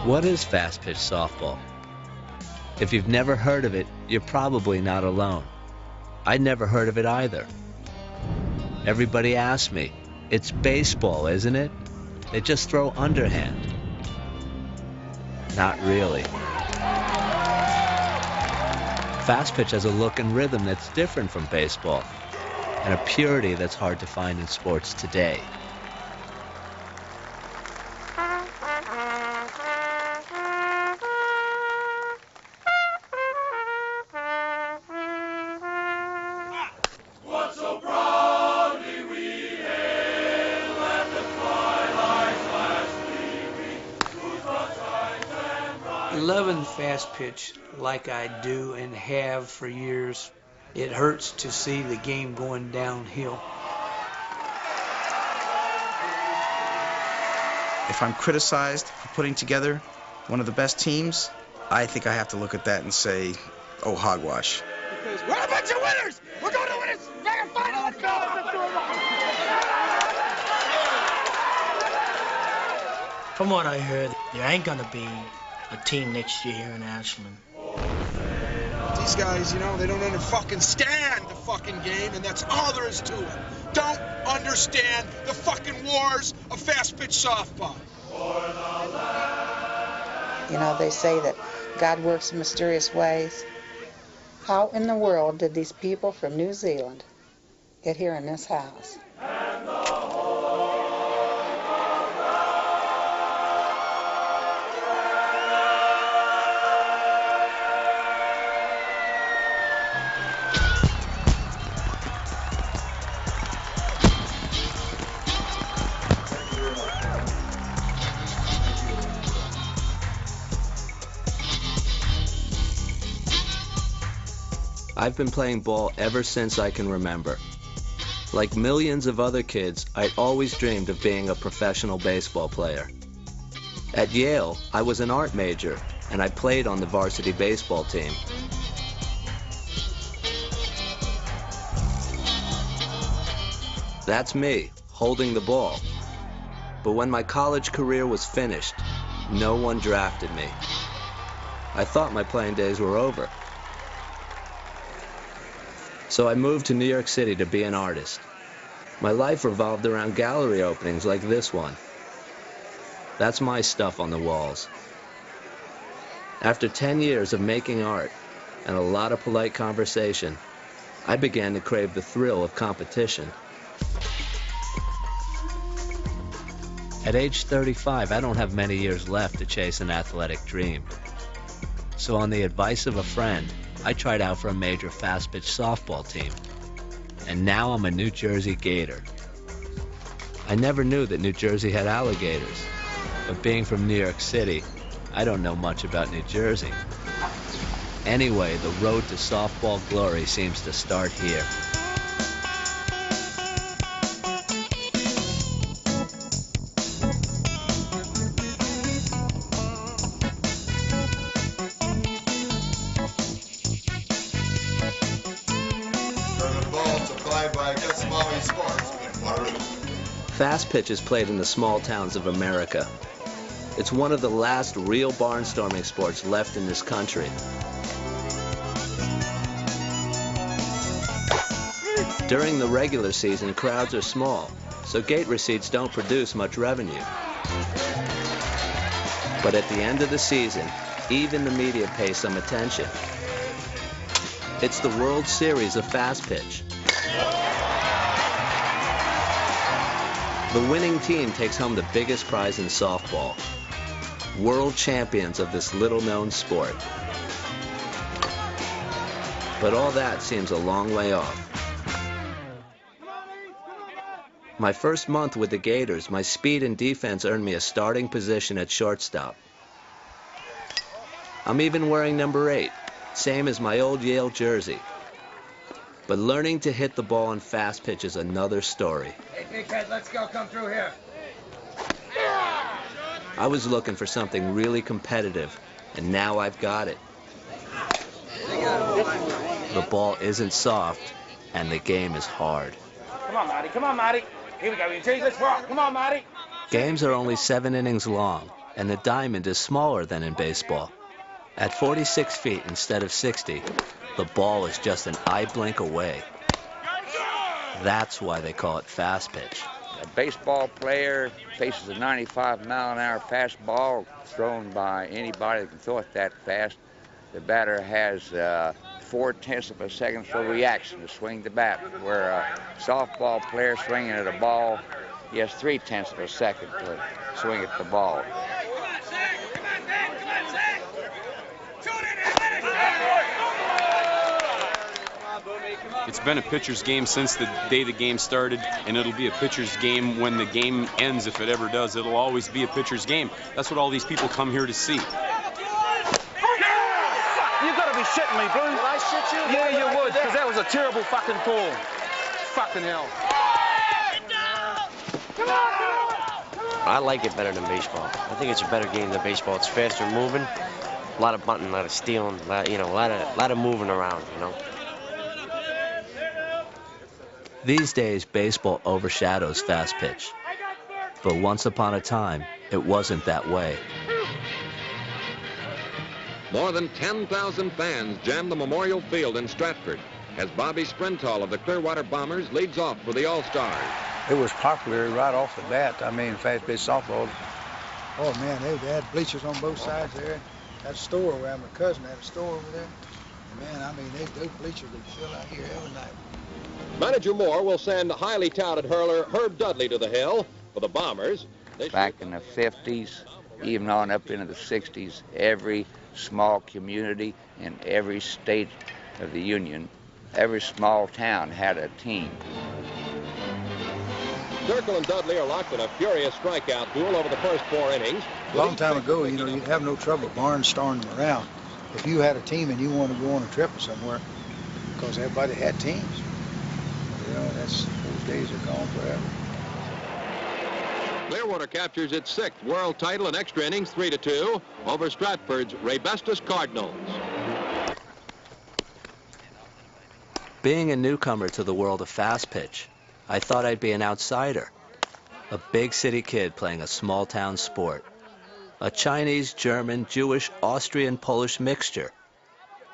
What is fast pitch softball? If you've never heard of it, you're probably not alone. I'd never heard of it either. Everybody asks me, it's baseball, isn't it? They just throw underhand. Not really. Fast pitch has a look and rhythm that's different from baseball, and a purity that's hard to find in sports today. What so proudly we hail at the twilight's last gleaming, whose broad sides and bright. Loving fast pitch like I do and have for years, it hurts to see the game going downhill. If I'm criticized for putting together one of the best teams, I think I have to look at that and say, oh, hogwash. Because we're a bunch of winners! We're going to win it! Second final! Let's go! From what I heard, there ain't gonna be a team next year here in Ashland. These guys, you know, they don't fucking stand the fucking game, and that's all there is to it. Don't understand the fucking wars of fast-pitch softball. You know, they say that God works in mysterious ways. How in the world did these people from New Zealand get here in this house? I've been playing ball ever since I can remember. Like millions of other kids, I'd always dreamed of being a professional baseball player. At Yale, I was an art major, and I played on the varsity baseball team. That's me, holding the ball. But when my college career was finished, no one drafted me. I thought my playing days were over. So I moved to New York City to be an artist. My life revolved around gallery openings like this one. That's my stuff on the walls. After 10 years of making art and a lot of polite conversation, I began to crave the thrill of competition. At age 35, I don't have many years left to chase an athletic dream. So on the advice of a friend, I tried out for a major fast-pitch softball team, and now I'm a New Jersey Gator. I never knew that New Jersey had alligators, but being from New York City, I don't know much about New Jersey. Anyway, the road to softball glory seems to start here. Fast pitch is played in the small towns of America. It's one of the last real barnstorming sports left in this country. During the regular season, crowds are small, so gate receipts don't produce much revenue. But at the end of the season, even the media pays some attention. It's the World Series of fast pitch. The winning team takes home the biggest prize in softball. World champions of this little-known sport. But all that seems a long way off. My first month with the Gators, my speed and defense earned me a starting position at shortstop. I'm even wearing number 8, same as my old Yale jersey. But learning to hit the ball on fast pitch is another story. Hey, big head, let's go. Come through here. I was looking for something really competitive, and now I've got it. The ball isn't soft, and the game is hard. Come on, Marty. Come on, Marty. Here we go. Let's rock. Come on, Marty. Games are only 7 innings long, and the diamond is smaller than in baseball. At 46 feet instead of 60, the ball is just an eye blink away. That's why they call it fast pitch. A baseball player faces a 95-mile-an-hour fastball thrown by anybody that can throw it that fast. The batter has 0.4 of a second for reaction to swing the bat, where a softball player swinging at a ball, he has 0.3 of a second to swing at the ball. It's been a pitcher's game since the day the game started, and it'll be a pitcher's game when the game ends, if it ever does. It'll always be a pitcher's game. That's what all these people come here to see. You gotta be shitting me, Blue. Would I shit you? Yeah, you would, because that was a terrible fucking pull. Fucking hell. I like it better than baseball. I think it's a better game than baseball. It's faster moving, a lot of bunting, a lot of stealing, a lot of moving around, you know. These days, baseball overshadows fast pitch. But once upon a time, it wasn't that way. More than 10,000 fans jammed the Memorial Field in Stratford as Bobby Sprinthal of the Clearwater Bombers leads off for the All-Stars. It was popular right off the bat. I mean, fast pitch softball. Oh, man, they had bleachers on both sides there. That store where my cousin had a store over there. Man, I mean, those bleachers would fill out here every night. Manager Moore will send highly touted hurler Herb Dudley to the hill for the Bombers. Back in the 50s, even on up into the 60s, every small community in every state of the Union, every small town had a team. Zirkle and Dudley are locked in a furious strikeout duel over the first 4 innings. A long time ago, you know, you'd have no trouble barnstorming them around. If you had a team and you wanted to go on a trip or somewhere, because everybody had teams. You know, those days are gone forever. Clearwater captures its 6th world title in extra innings, 3-2, over Stratford's Raybestos Cardinals. Being a newcomer to the world of fast pitch, I thought I'd be an outsider. A big city kid playing a small town sport. A Chinese, German, Jewish, Austrian, Polish mixture.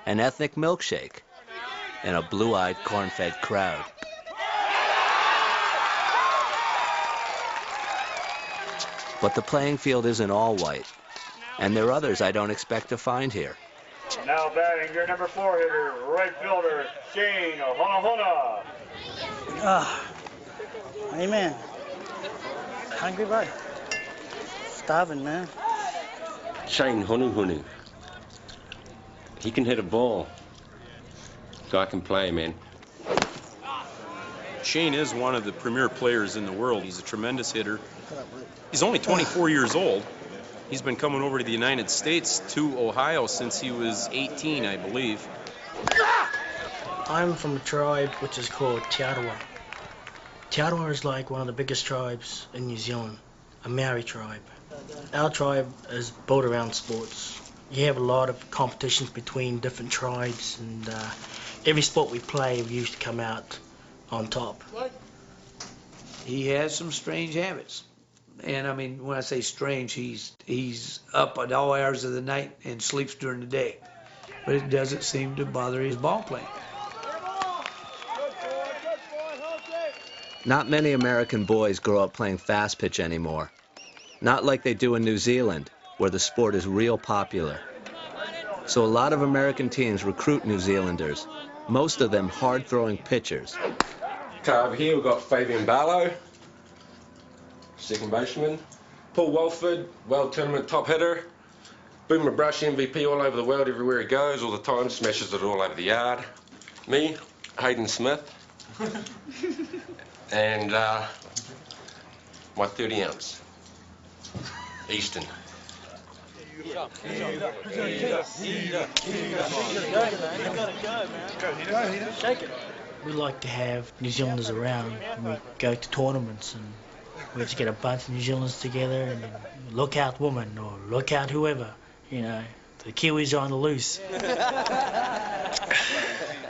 An ethnic milkshake. And a blue-eyed, corn-fed crowd. But the playing field isn't all white, and there are others I don't expect to find here. Now batting your number 4 hitter, right fielder, Shane Honahona. Hey, man. Hungry, bud? Starving, man. Shane Honahona. He can hit a ball, so I can play, man. Shane is one of the premier players in the world. He's a tremendous hitter. He's only 24 years old. He's been coming over to the United States to Ohio since he was 18, I believe. I'm from a tribe which is called Te Arawa. Te Arawa is like one of the biggest tribes in New Zealand, a Maori tribe. Our tribe is built around sports. You have a lot of competitions between different tribes, and every sport we play, we used to come out on top. He has some strange habits. And I mean, when I say strange, he's up at all hours of the night and sleeps during the day. But it doesn't seem to bother his ball playing. Not many American boys grow up playing fast pitch anymore. Not like they do in New Zealand, where the sport is real popular. So a lot of American teams recruit New Zealanders, most of them hard-throwing pitchers. Okay, over here we've got Fabian Barlow, second baseman. Paul Walford, world tournament top hitter. Boomer Brush MVP all over the world, everywhere he goes, all the time, smashes it all over the yard. Me, Hayden Smith. And my 30 ounce, Easton. We like to have New Zealanders around when we go to tournaments, and we just get a bunch of New Zealanders together and look out woman or look out whoever, you know. The Kiwis are on the loose.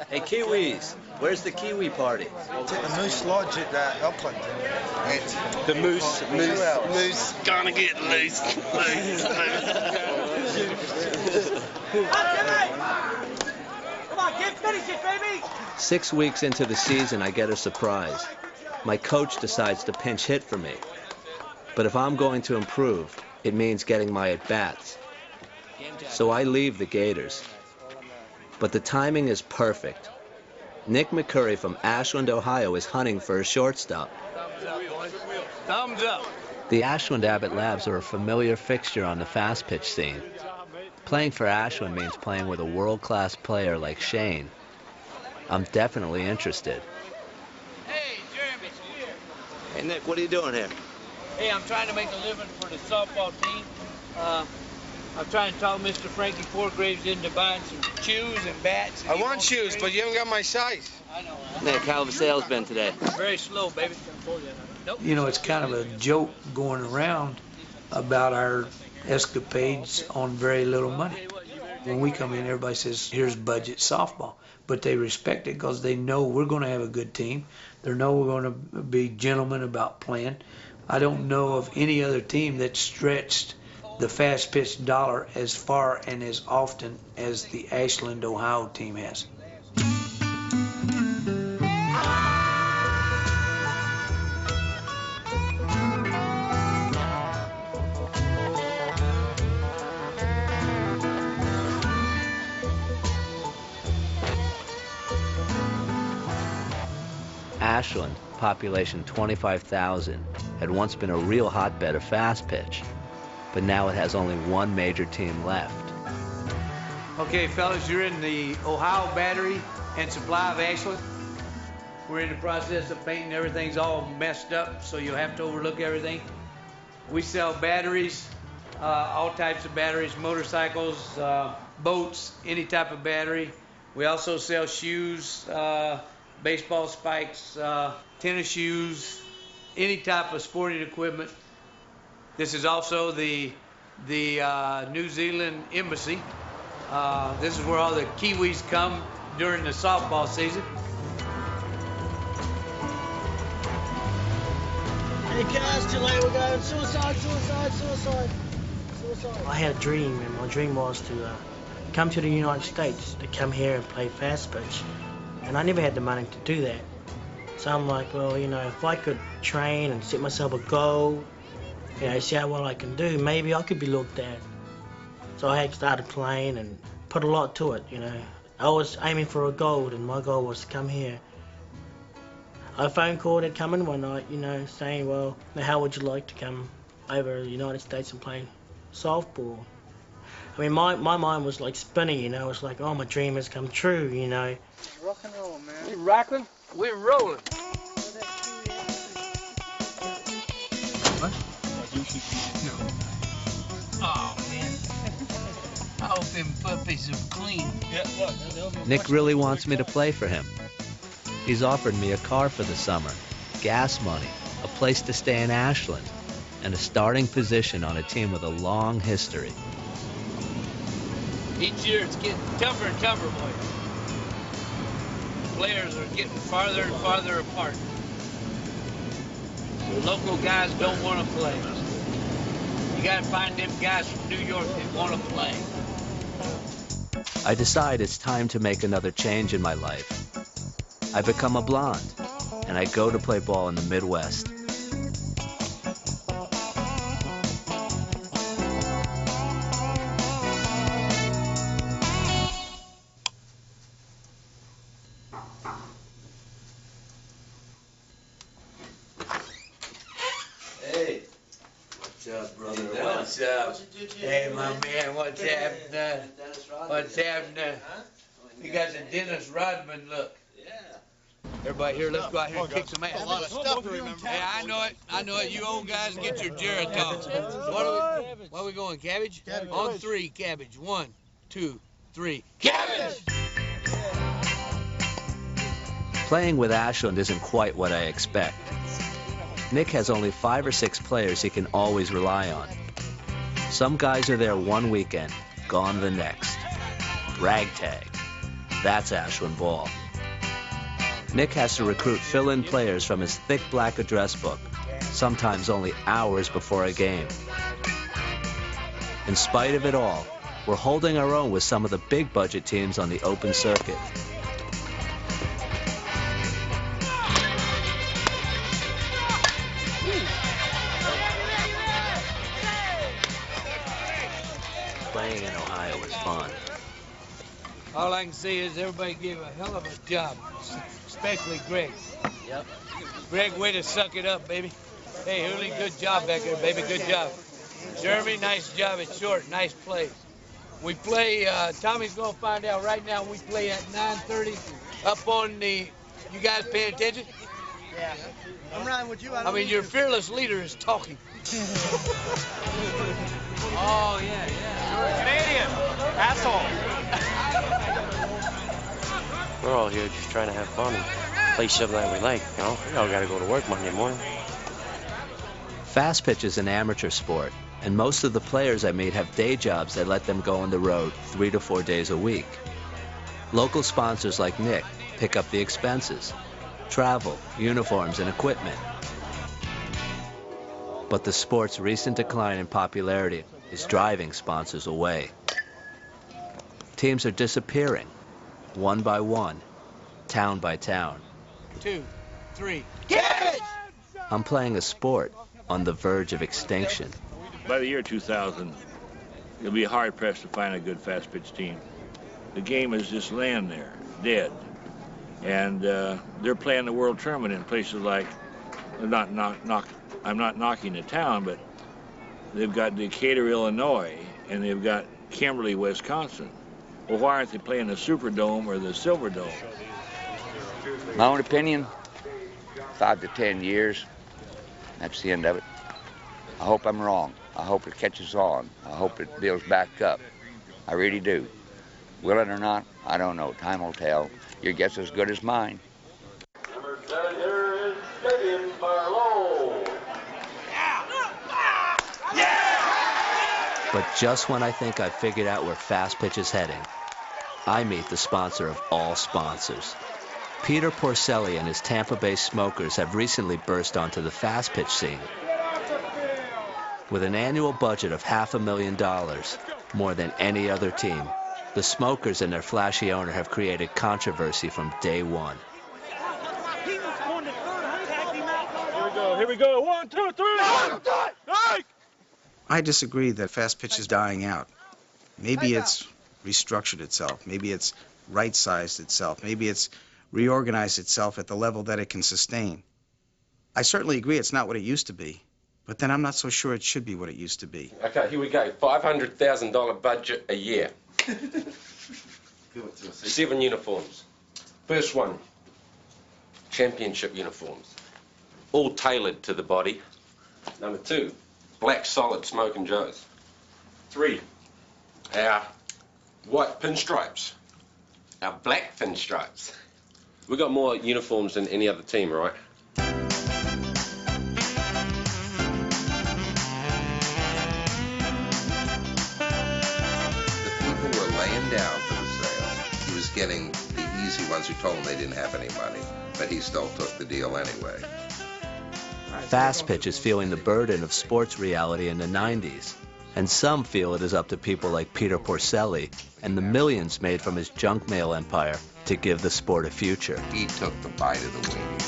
Hey, Kiwis, where's the Kiwi party? It's at the Moose Lodge at Elkland. The moose gonna get loose. Come on, get finish it, baby! 6 weeks into the season, I get a surprise. My coach decides to pinch hit for me. But if I'm going to improve, it means getting my at-bats. So I leave the Gators. But the timing is perfect. Nick McCurry from Ashland, Ohio is hunting for a shortstop. Thumbs up. The Ashland Abbott Labs are a familiar fixture on the fast pitch scene. Playing for Ashland means playing with a world-class player like Shane. I'm definitely interested. Hey, Jeremy. Hey, Nick, what are you doing here? Hey, I'm trying to make a living for the softball team. I'm trying to talk Mr. Frankie Fourgraves into buying some shoes and bats. I want shoes, but you haven't got my size. I know. Nick, how have the sales been today? Very slow, baby. Nope. You know, it's kind of a joke going around about our escapades on very little money. When we come in, everybody says, here's budget softball. But they respect it because they know we're going to have a good team. They know we're going to be gentlemen about playing. I don't know of any other team that stretched the fast pitch dollar as far and as often as the Ashland, Ohio team has. Ashland, population 25,000, had once been a real hotbed of fast pitch, but now it has only one major team left. Okay, fellas, you're in the Ohio Battery and Supply of Ashland. We're in the process of painting. Everything's all messed up, so you'll have to overlook everything. We sell batteries, all types of batteries, motorcycles, boats, any type of battery. We also sell shoes, baseball spikes, tennis shoes, any type of sporting equipment. This is also the New Zealand Embassy. This is where all the Kiwis come during the softball season. Hey guys, too late, we're going suicide. I had a dream, and my dream was to come to the United States, to come here and play fast pitch. And I never had the money to do that. So I'm like, well, you know, if I could train and set myself a goal, you know, see how well I can do, maybe I could be looked at. So I had started playing and put a lot to it, you know. I was aiming for a gold, and my goal was to come here. A phone call had come in one night, you know, saying, well, how would you like to come over to the United States and play softball? I mean, my mind was like spinning, you know. It's like, oh, my dream has come true, you know. Rock and roll, man. We rocking, we're rolling. What? Oh, man. I hope them puppies are clean. Yeah, look. Nick really wants me to play for him. He's offered me a car for the summer, gas money, a place to stay in Ashland, and a starting position on a team with a long history. Each year it's getting tougher and tougher, boys. Players are getting farther and farther apart. The local guys don't want to play. You got to find them guys from New York that want to play. I decide it's time to make another change in my life. I become a blonde, and I go to play ball in the Midwest. Hey. What's up, brother? What's up? Hey, my man, what's happening? What's happening? You got the Dennis Rodman look. Everybody here, let's go out here and kick some ass. A lot of stuff to remember. Hey, I know it. You old guys get your Geritol. What are we going, cabbage? On three, cabbage. 1, 2, 3, cabbage! Playing with Ashland isn't quite what I expect. Nick has only 5 or 6 players he can always rely on. Some guys are there one weekend, gone the next. Ragtag. That's Ashwin Ball. Nick has to recruit fill-in players from his thick black address book, sometimes only hours before a game. In spite of it all, we're holding our own with some of the big budget teams on the open circuit. Playing in Ohio is fun. All I can say is everybody gave a hell of a job, especially Greg. Yep. Greg, way to suck it up, baby. Hey, Hooley, good job back there, baby, good job. Jeremy, nice job at short, nice play. We play, Tommy's gonna find out right now, we play at 9:30 up on the, you guys paying attention? Yeah. I'm riding with you. I mean, your fearless leader is talking. Oh, yeah. You're a Canadian. Asshole. We're all here just trying to have fun and play something that we like, you know? We all gotta go to work Monday morning. Fast pitch is an amateur sport, and most of the players I meet have day jobs that let them go on the road 3 to 4 days a week. Local sponsors like Nick pick up the expenses, travel, uniforms, and equipment. But the sport's recent decline in popularity is driving sponsors away. Teams are disappearing, one by one, town by town. 2, 3. Get it! I'm playing a sport on the verge of extinction. By the year 2000, you'll be hard-pressed to find a good fast-pitch team. The game is just laying there, dead. And they're playing the World Tournament in places like, I'm not knocking the town, but they've got Decatur, Illinois, and they've got Kimberly, Wisconsin. Well, why aren't they playing the Superdome or the Silverdome? My own opinion, 5 to 10 years, that's the end of it. I hope I'm wrong. I hope it catches on. I hope it builds back up. I really do. Will it or not? I don't know. Time will tell. Your guess is as good as mine. Number 10 here is Stadium Barlow. But just when I think I've figured out where fast pitch is heading, I meet the sponsor of all sponsors. Peter Porcelli and his Tampa Bay Smokers have recently burst onto the fast pitch scene. With an annual budget of $500,000, more than any other team, the Smokers and their flashy owner have created controversy from day one. Here we go. 1, 2, 3. I disagree that fast pitch is dying out. Maybe it's restructured itself. Maybe it's right-sized itself. Maybe it's reorganized itself at the level that it can sustain. I certainly agree it's not what it used to be, but then I'm not so sure it should be what it used to be. Okay, here we go. $500,000 budget a year. 7 uniforms. First one, championship uniforms. All tailored to the body. Number 2, black solid Smokin' Joes. 3, our white pinstripes. Our black pinstripes. We've got more uniforms than any other team, right? Laying down for the sale. He was getting the easy ones who told him they didn't have any money, but he still took the deal anyway. Fast pitch is feeling the burden of sports reality in the 90s, and some feel it is up to people like Peter Porcelli and the millions made from his junk mail empire to give the sport a future. He took the bite of the wing.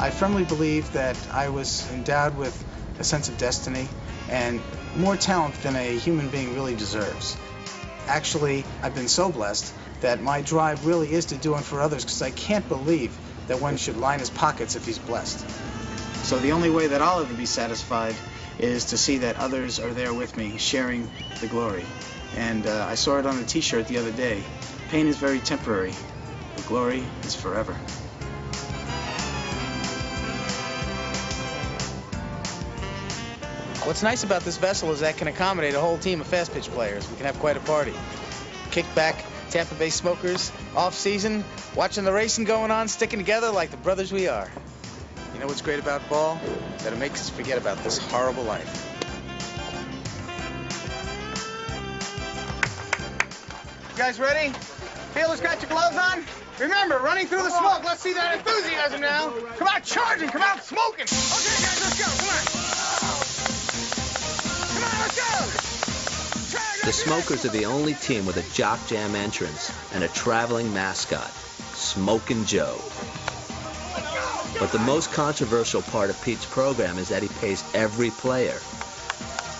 I firmly believe that I was endowed with a sense of destiny and more talent than a human being really deserves. Actually, I've been so blessed that my drive really is to do it for others, because I can't believe that one should line his pockets if he's blessed. So the only way that I'll ever be satisfied is to see that others are there with me, sharing the glory. And I saw it on a t-shirt the other day. Pain is very temporary. The glory is forever. What's nice about this vessel is that it can accommodate a whole team of fast pitch players. We can have quite a party. Kick back, Tampa Bay Smokers, off season, watching the racing going on, sticking together like the brothers we are. You know what's great about ball? That it makes us forget about this horrible life. guys ready? Fielders, got your gloves on? Remember, running through the smoke. Let's see that enthusiasm now. Come out charging, come out smoking. Okay, guys, let's go. Come on. Come on, let's go. The Smokers are the only team with a Jock Jam entrance and a traveling mascot, Smokin' Joe. But the most controversial part of Pete's program is that he pays every player.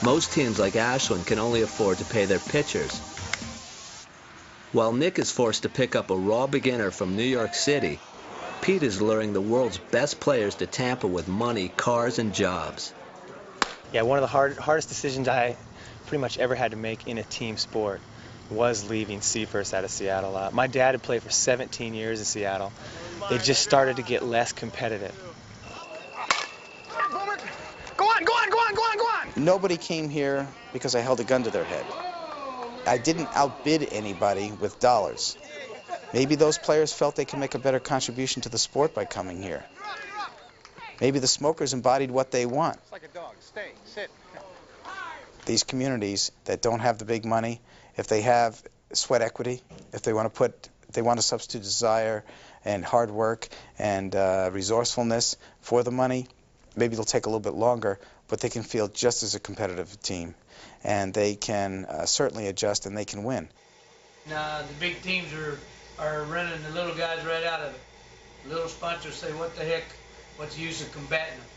Most teams like Ashland can only afford to pay their pitchers. While Nick is forced to pick up a raw beginner from New York City, Pete is luring the world's best players to Tampa with money, cars, and jobs. Yeah, one of the hardest decisions I pretty much ever had to make in a team sport was leaving Seafirst out of Seattle. My dad had played for 17 years in Seattle. It just started to get less competitive. Go on, go on, go on, go on, go on. Nobody came here because I held a gun to their head. I didn't outbid anybody with dollars. Maybe those players felt they could make a better contribution to the sport by coming here. Maybe the Smokers embodied what they want. It's like a dog. Stay, sit. These communities that don't have the big money, if they have sweat equity, if they want to substitute desire and hard work and resourcefulness for the money, maybe it'll take a little bit longer, but they can feel just as a competitive team. And they can certainly adjust and they can win. Now, the big teams are running the little guys right out of it. The little sponsors say, what the heck, what's the use of combating them?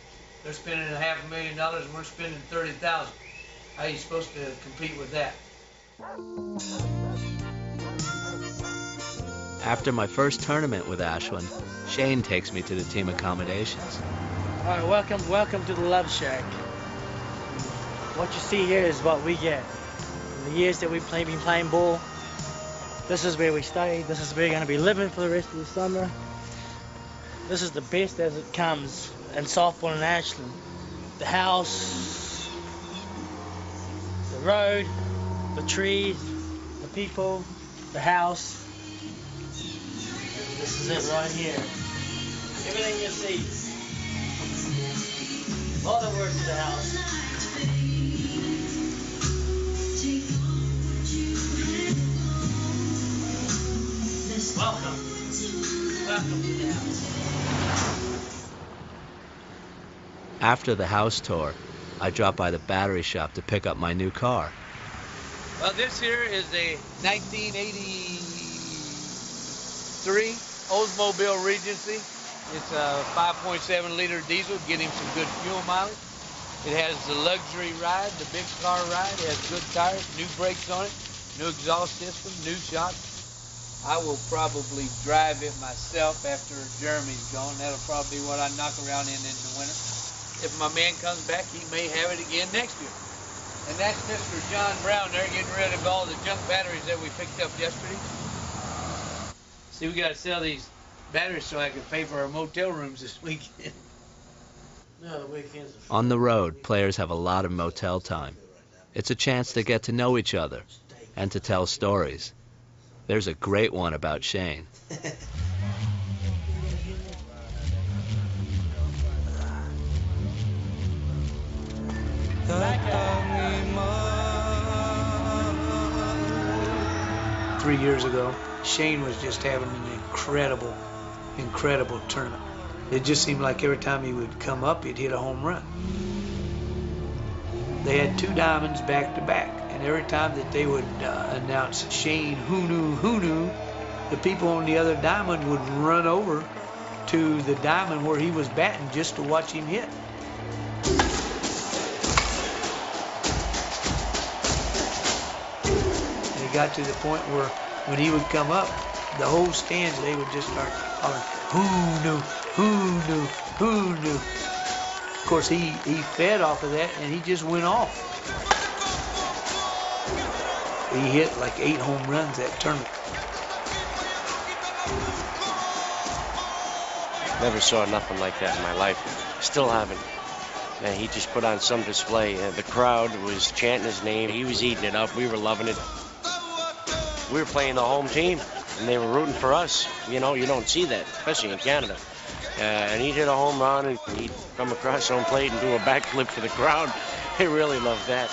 They're spending $500,000 and we're spending $30,000. How are you supposed to compete with that? After my first tournament with Ashland, Shane takes me to the team accommodations. All right, welcome to the Love Shack. What you see here is what we get. In the years that we've been playing ball, this is where we stay. This is where we're going to be living for the rest of the summer. This is the best as it comes in softball in Ashland. The house, the road, the trees, the people, the house. This is it right here. Everything you see. A lot of work to the house. Welcome. Welcome to the house. After the house tour, I dropped by the battery shop to pick up my new car. Well, this here is a 1983 Oldsmobile Regency. It's a 5.7 liter diesel, getting some good fuel mileage. It has the luxury ride, the big car ride. It has good tires, new brakes on it, new exhaust system, new shocks. I will probably drive it myself after Jeremy's gone. That'll probably be what I knock around in the winter. If my man comes back, he may have it again next year. And that's Mr. John Brown there getting rid of all the junk batteries that we picked up yesterday. See, we got to sell these batteries so I can pay for our motel rooms this weekend. No, the weekends. On the road, players have a lot of motel time. It's a chance to get to know each other and to tell stories. There's a great one about Shane. Three years ago, Shane was just having an incredible tournament. It just seemed like every time he would come up, he'd hit a home run. They had 2 diamonds back to back, and every time that they would announce Shane who knew, the people on the other diamond would run over to the diamond where he was batting just to watch him hit. And it got to the point where when he would come up, the whole stands, they would just start hollering, who knew? Of course, he fed off of that, and he just went off. He hit like 8 home runs that tournament. Never saw nothing like that in my life. Still haven't. And he just put on some display. The crowd was chanting his name. He was eating it up. We were loving it. We were playing the home team, and they were rooting for us. You know, you don't see that, especially in Canada. And he'd hit a home run, and he'd come across home plate and do a backflip for the crowd. They really loved that.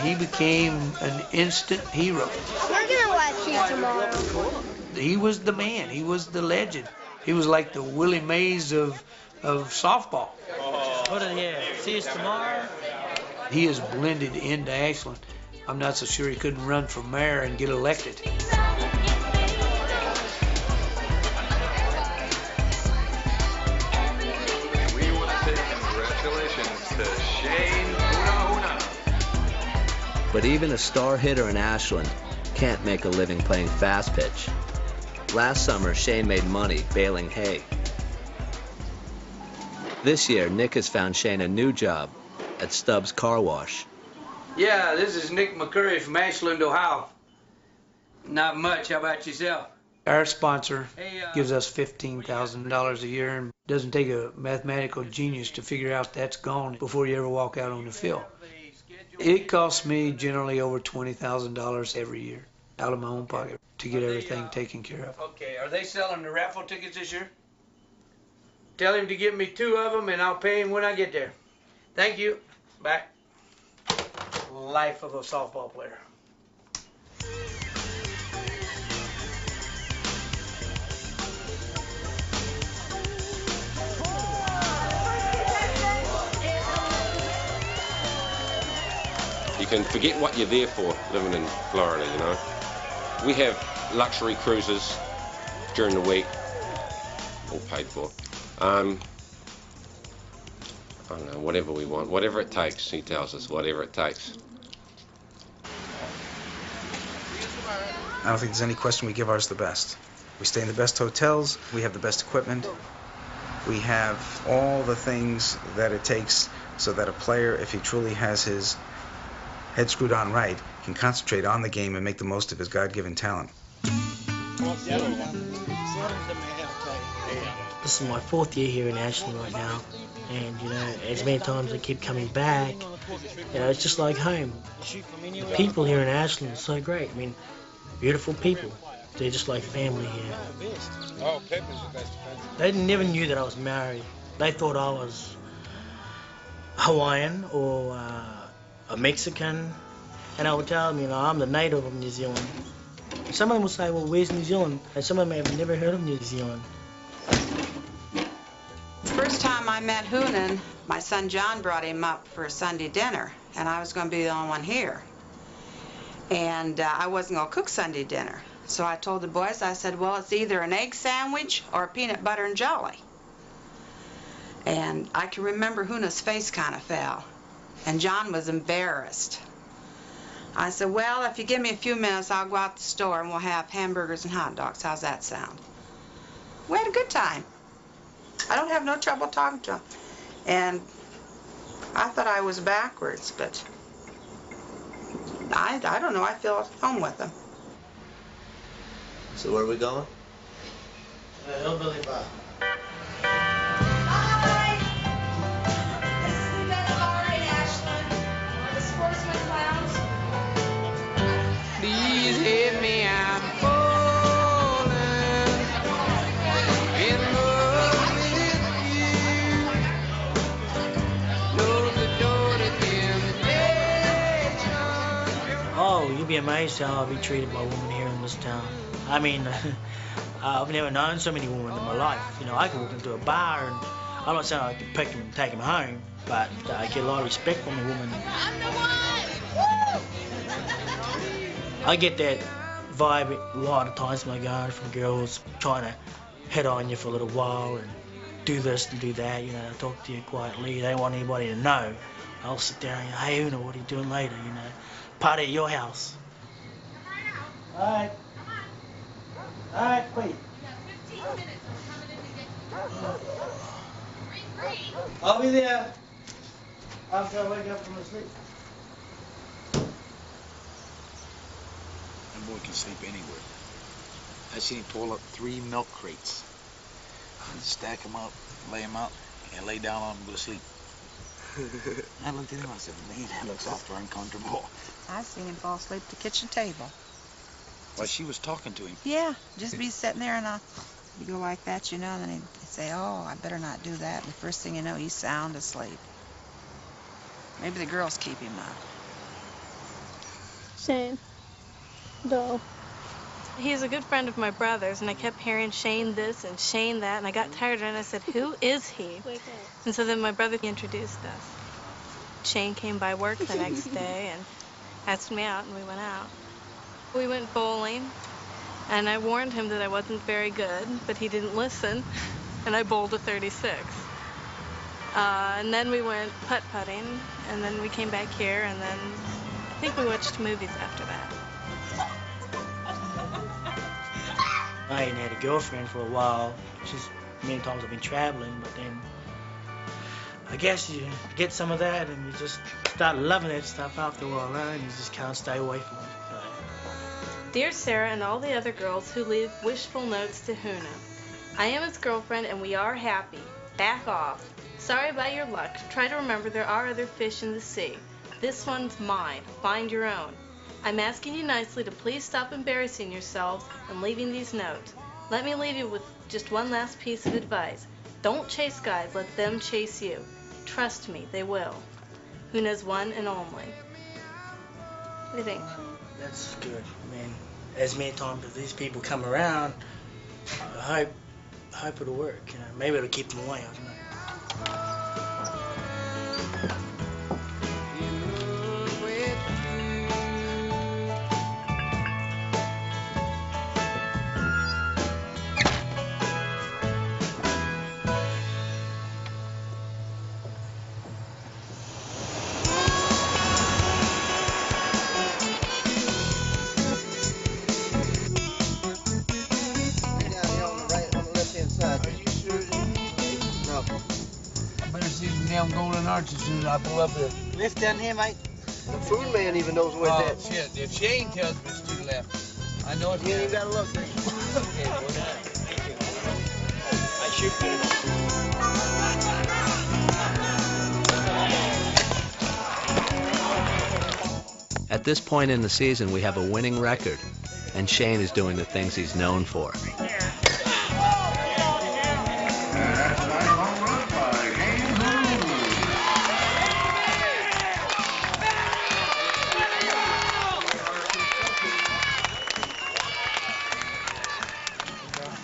he became an instant hero. We're gonna watch you tomorrow. He was the man. He was the legend. He was like the Willie Mays of softball. See us tomorrow. He is blended into Ashland. I'm not so sure he couldn't run for mayor and get elected. We want to say congratulations to Shane Una. But even a star hitter in Ashland can't make a living playing fast pitch. Last summer, Shane made money baling hay. This year, Nick has found Shane a new job at Stubbs Car Wash. Yeah, this is Nick McCurry from Ashland, Ohio. Not much. How about yourself? Our sponsor gives us $15,000 a year, and doesn't take a mathematical genius to figure out that's gone before you ever walk out on the field. It costs me generally over $20,000 every year out of my own pocket to get everything taken care of. Okay, are they selling the raffle tickets this year? Tell him to give me 2 of them, and I'll pay him when I get there. Thank you. Bye. Life of a softball player. You can forget what you're there for living in Florida, you know. We have luxury cruises during the week, all paid for. I don't know, whatever we want, whatever it takes, he tells us, whatever it takes. I don't think there's any question we give ours the best. We stay in the best hotels, we have the best equipment, we have all the things that it takes so that a player, if he truly has his head screwed on right, can concentrate on the game and make the most of his God-given talent. This is my 4th year here in Ashland right now, and you know, as many times I keep coming back, you know, it's just like home. The people here in Ashland are so great. I mean, beautiful people. They're just like family here. Oh, Pip is the best defense. They never knew that I was married. They thought I was Hawaiian or a Mexican, and I would tell them, you know, I'm the native of New Zealand. Some of them would say, well, where's New Zealand? And some of them have never heard of New Zealand. First time I met Hoonan, my son John brought him up for a Sunday dinner, and I was going to be the only one here. And I wasn't going to cook Sunday dinner. So I told the boys, I said, well, it's either an egg sandwich or a peanut butter and jelly. And I can remember Hoonan's face kind of fell, and John was embarrassed. I said, well, if you give me a few minutes, I'll go out to the store and we'll have hamburgers and hot dogs. How's that sound? We had a good time. I don't have no trouble talking to him. And I thought I was backwards, but I don't know. I feel at home with him. So where are we going? Hillbilly Bar. Hi! This is the Bed Bar in Ashland. The Sportsman Clowns. Please hit me, I'm falling in love with you. Close the door to temptation. Oh, you'll be amazed how I'll be treated by women here in this town. I mean, I've never known so many women in my life. You know, I can walk into a bar and I'm not saying I can pick them and take them home, but I get a lot of respect from a woman. I'm the one! I get that vibe a lot of times when I go from girls trying to hit on you for a little while and do this and do that, you know, talk to you quietly. They don't want anybody to know. I'll sit there and, hey, Una, what are you doing later, you know? Party at your house. All right. All right, wait. I'll be there after I wake up from the sleep. That boy can sleep anywhere. I seen him pull up 3 milk crates. Stack them up, lay them out, and lay down on them and go to sleep. I looked at him, I said, man, that looks awful uncomfortable. I've seen him fall asleep at the kitchen table. Well, she was talking to him. Yeah, just be sitting there and you go like that, you know, and then he'd say, oh, I better not do that. And the first thing you know, he's sound asleep. Maybe the girls keep him up. Shane. Doe. He's a good friend of my brother's, and I kept hearing Shane this and Shane that, and I got tired of it, and I said, who is he? And so then my brother introduced us. Shane came by work the next day and asked me out, and we went out. We went bowling, and I warned him that I wasn't very good, but he didn't listen, and I bowled a 36. And then we went putt-putting, and then we came back here, and then I think we watched movies after that. I hadn't had a girlfriend for a while. Just many times I've been traveling, but then I guess you get some of that and you just start loving it stuff after a while, right? And you just can't stay away from it. Dear Sarah and all the other girls who leave wishful notes to Huna, I am his girlfriend and we are happy. Back off. Sorry about your luck. Try to remember there are other fish in the sea. This one's mine. Find your own. I'm asking you nicely to please stop embarrassing yourselves and leaving these notes. Let me leave you with just one last piece of advice. Don't chase guys, let them chase you. Trust me, they will. Huna's one and only. What do you think? That's good. I mean, as many times as these people come around, I hope it'll work. You know, maybe it'll keep them away. I don't know. As soon as I pull up there. Lift down here, mate. The food man even knows where Oh, it's at. shit. If Shane tells me it's to the left, I know it's You ain't gotta look. I shoot At this point in the season, we have a winning record, and Shane is doing the things he's known for.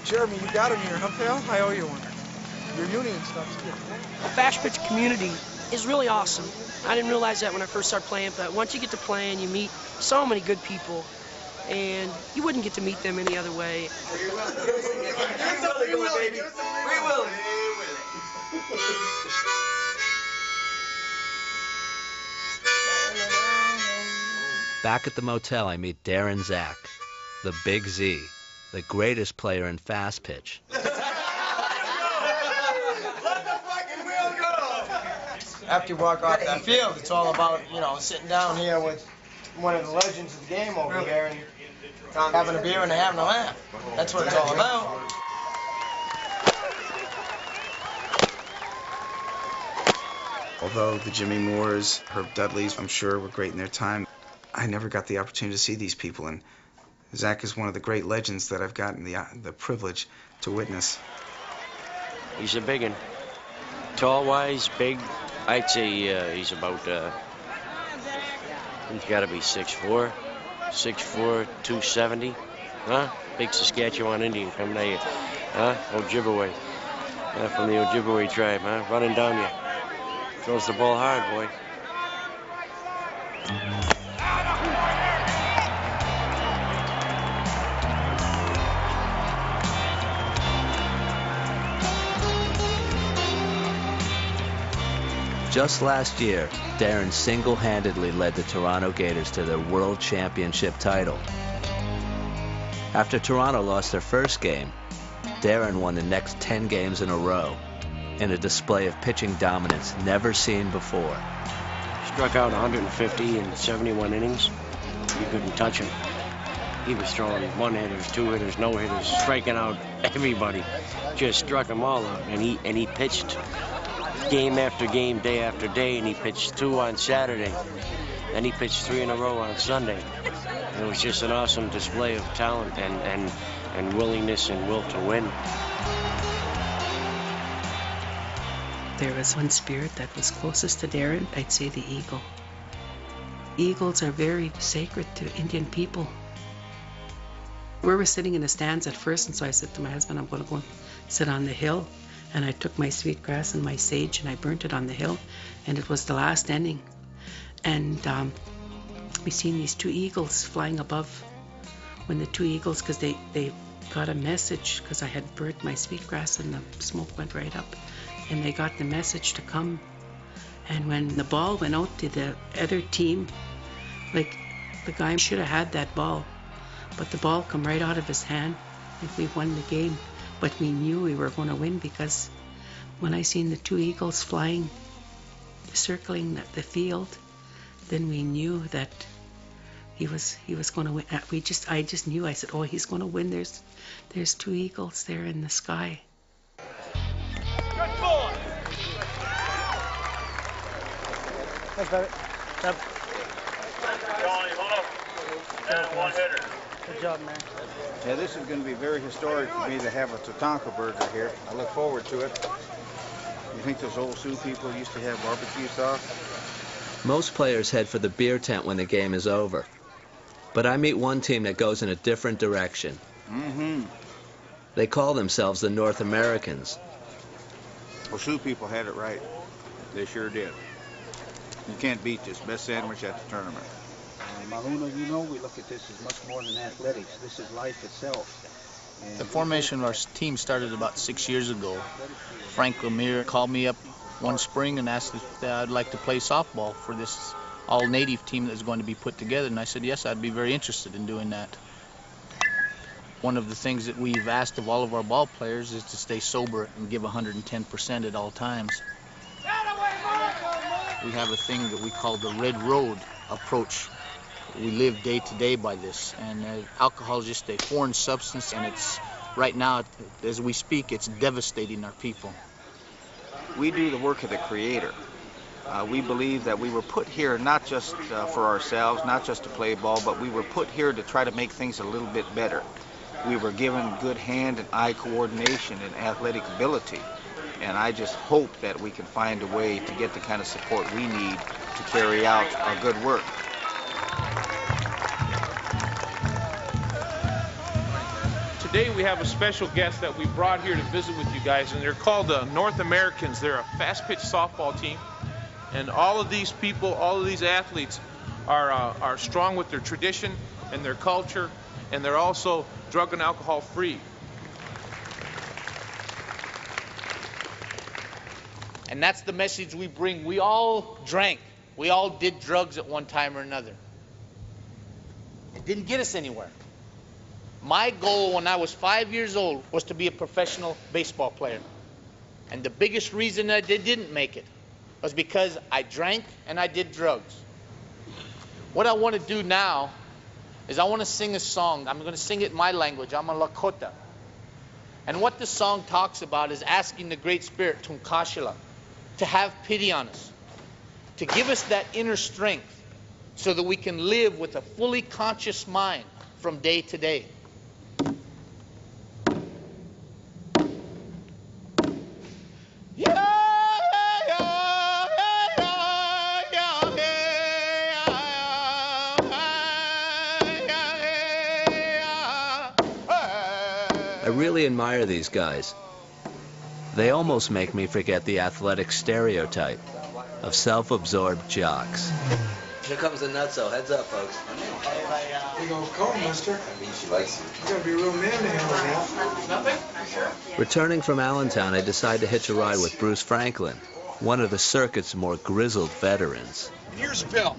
Jeremy, you got him here, huh, pal? I owe you one. Your uni and stuff, too. The fast pitch community is really awesome. I didn't realize that when I first started playing, but once you get to playing, you meet so many good people, and you wouldn't get to meet them any other way. Back at the motel, I meet Darren Zach, the Big Z, the greatest player in fast pitch. After you walk off that field, it's all about, you know, sitting down here with one of the legends of the game over here and having a beer and having a laugh. That's what it's all about. Although the Jimmy Moores, Herb Dudleys, I'm sure were great in their time, I never got the opportunity to see these people, and Zach is one of the great legends that I've gotten the privilege to witness. He's a big one. Tall-wise, big. I'd say he's about, he's got to be 6'4", 270. Huh? Big Saskatchewan Indian coming at you. Huh? Ojibwe. From the Ojibwe tribe, huh? Running down you. Throws the ball hard, boy. Just last year, Darren single-handedly led the Toronto Gators to their World Championship title. After Toronto lost their first game, Darren won the next 10 games in a row in a display of pitching dominance never seen before. Struck out 150 in 71 innings. You couldn't touch him. He was throwing one-hitters, two-hitters, no-hitters, striking out everybody. Just struck them all out, and he pitched game after game, day after day, and he pitched 2 on Saturday. Then he pitched 3 in a row on Sunday. It was just an awesome display of talent and willingness and will to win. There was one spirit that was closest to Darren, I'd say the eagle. eagles are very sacred to Indian people. We were sitting in the stands at first, and so I said to my husband, I'm going to go and sit on the hill. And I took my sweetgrass and my sage and I burnt it on the hill, and it was the last inning. And we seen these two eagles flying above. When the two eagles, because they got a message, because I had burnt my sweetgrass and the smoke went right up, and they got the message to come. And when the ball went out to the other team, like the guy should have had that ball, but the ball come right out of his hand if we won the game. But we knew we were going to win, because when I seen the two eagles flying, circling the field, then we knew that he was going to win. I just knew. I said, oh, he's going to win. There's two eagles there in the sky. Good boy. Thanks, baby. Johnny, hold up. And one hitter. Good job, man. Yeah, this is going to be very historic for me to have a Tatanka burger here. I look forward to it. You think those old Sioux people used to have barbecue sauce? Most players head for the beer tent when the game is over. But I meet one team that goes in a different direction. Mm-hmm. They call themselves the North Americans. Well, Sioux people had it right. They sure did. You can't beat this. Best sandwich at the tournament. Mahuna, you know, we look at this as much more than athletics. This is life itself. And the formation of our team started about 6 years ago. Frank Lemire called me up one spring and asked if I'd like to play softball for this all-native team that's going to be put together, and I said yes, I'd be very interested in doing that. One of the things that we've asked of all of our ball players is to stay sober and give 110% at all times. We have a thing that we call the Red Road approach. We live day to day by this, and alcohol is just a foreign substance, and it's right now, as we speak, it's devastating our people. We do the work of the Creator. We believe that we were put here not just for ourselves, not just to play ball, but we were put here to try to make things a little bit better. We were given good hand and eye coordination and athletic ability, and I just hope that we can find a way to get the kind of support we need to carry out our good work. Today we have a special guest that we brought here to visit with you guys, and they're called the North Americans. They're a fast-pitch softball team, and all of these people, all of these athletes are strong with their tradition and their culture, and they're also drug and alcohol free. And that's the message we bring. We all drank. We all did drugs at one time or another. It didn't get us anywhere. My goal when I was 5 years old was to be a professional baseball player. And the biggest reason I didn't make it was because I drank and I did drugs. What I want to do now is I want to sing a song. I'm going to sing it in my language. I'm a Lakota. And what the song talks about is asking the Great Spirit, Tunkashila, to have pity on us, to give us that inner strength so that we can live with a fully conscious mind from day to day. I really admire these guys. They almost make me forget the athletic stereotype of self-absorbed jocks. Here comes the nutso. Heads up, folks. Big old cone, mister. I mean, she likes you. You gotta be a real man to handle that. Nothing? Returning from Allentown, I decide to hitch a ride with Bruce Franklin, one of the circuit's more grizzled veterans. Here's Bill.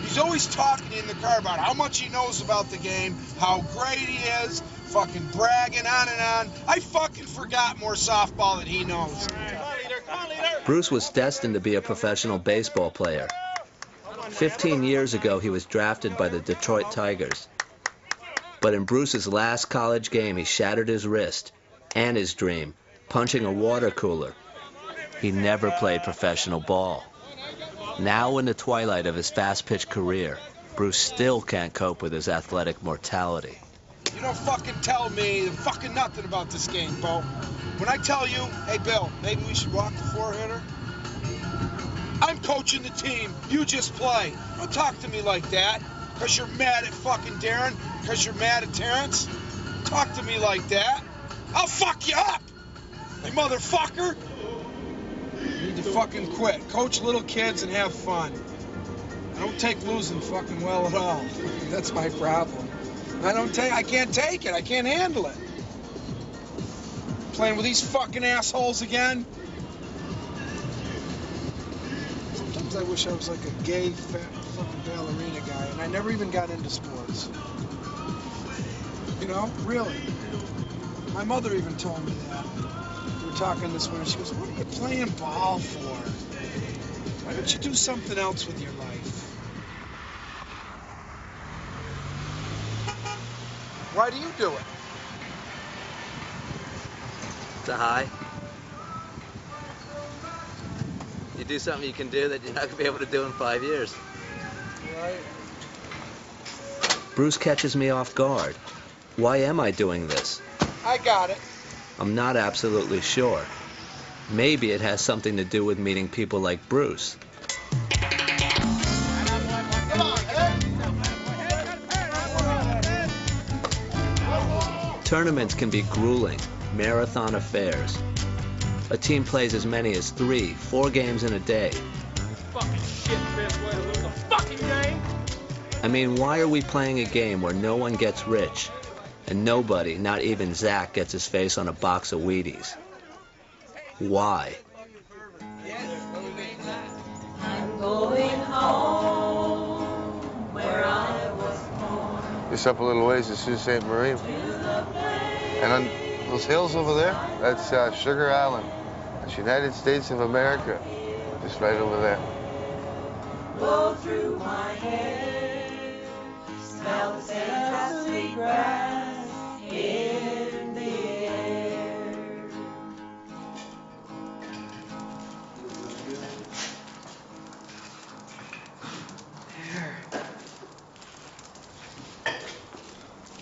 He's always talking in the car about how much he knows about the game, how great he is, fucking bragging on and on. I fucking forgot more softball than he knows. Bruce was destined to be a professional baseball player. 15 years ago, he was drafted by the Detroit Tigers. But in Bruce's last college game, he shattered his wrist and his dream, punching a water cooler. He never played professional ball. Now in the twilight of his fast-pitch career, Bruce still can't cope with his athletic mortality. You don't fucking tell me fucking nothing about this game, Bo. When I tell you, hey, Bill, maybe we should walk the four-hitter, I'm coaching the team. You just play. Don't talk to me like that. Because you're mad at fucking Darren. Because you're mad at Terrence. Talk to me like that. I'll fuck you up. You motherfucker. You need to fucking quit. Coach little kids and have fun. I don't take losing fucking well at all. That's my problem. I can't take it. I can't handle it. Playing with these fucking assholes again. Sometimes I wish I was like a gay, fat, fucking ballerina guy, and I never even got into sports. You know, really. My mother even told me that. We were talking this winter. She goes, "What are you playing ball for? Why don't you do something else with your life?" Why do you do it? It's a high. You do something you can do that you're not going to be able to do in 5 years. Right. Bruce catches me off guard. Why am I doing this? I got it. I'm not absolutely sure. Maybe it has something to do with meeting people like Bruce. Tournaments can be grueling, marathon affairs. A team plays as many as 3, 4 games in a day. Fucking shit, best way to lose a fucking game. I mean, why are we playing a game where no one gets rich? And nobody, not even Zach, gets his face on a box of Wheaties? Why? I'm going home where I was born. Just up a little ways to Sault Ste. Marie. And on those hills over there, that's Sugar Island. That's United States of America. Just right over there. Blow through my head, smell the scent of sweet grass in the air.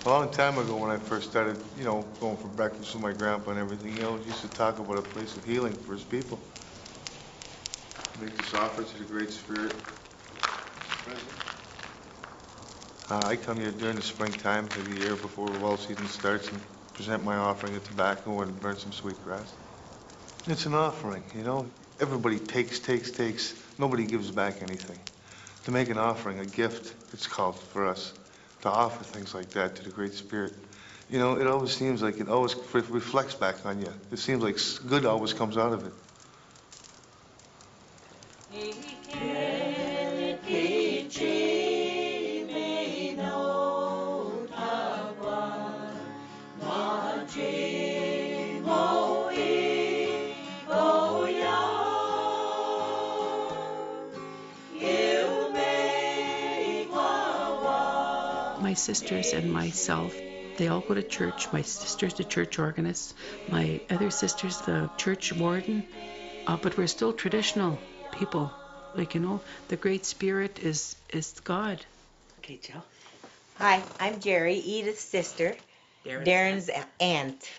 A long time ago when I first started, going for breakfast with my grandpa and everything, he used to talk about a place of healing for his people. Make this offer to the Great Spirit. I come here during the springtime, maybe a year before the well season starts, and present my offering of tobacco and burn some sweet grass. It's an offering, Everybody takes. Nobody gives back anything. To make an offering, a gift, it's called for us. To offer things like that to the Great Spirit. It always seems like it always reflects back on you. It seems like good always comes out of it. My sisters and myself, they all go to church. My sister's the church organist. My other sister's the church warden. But we're still traditional people. The Great Spirit is God. Okay, Jill. Hi, I'm Jerry, Edith's sister, Darren's aunt.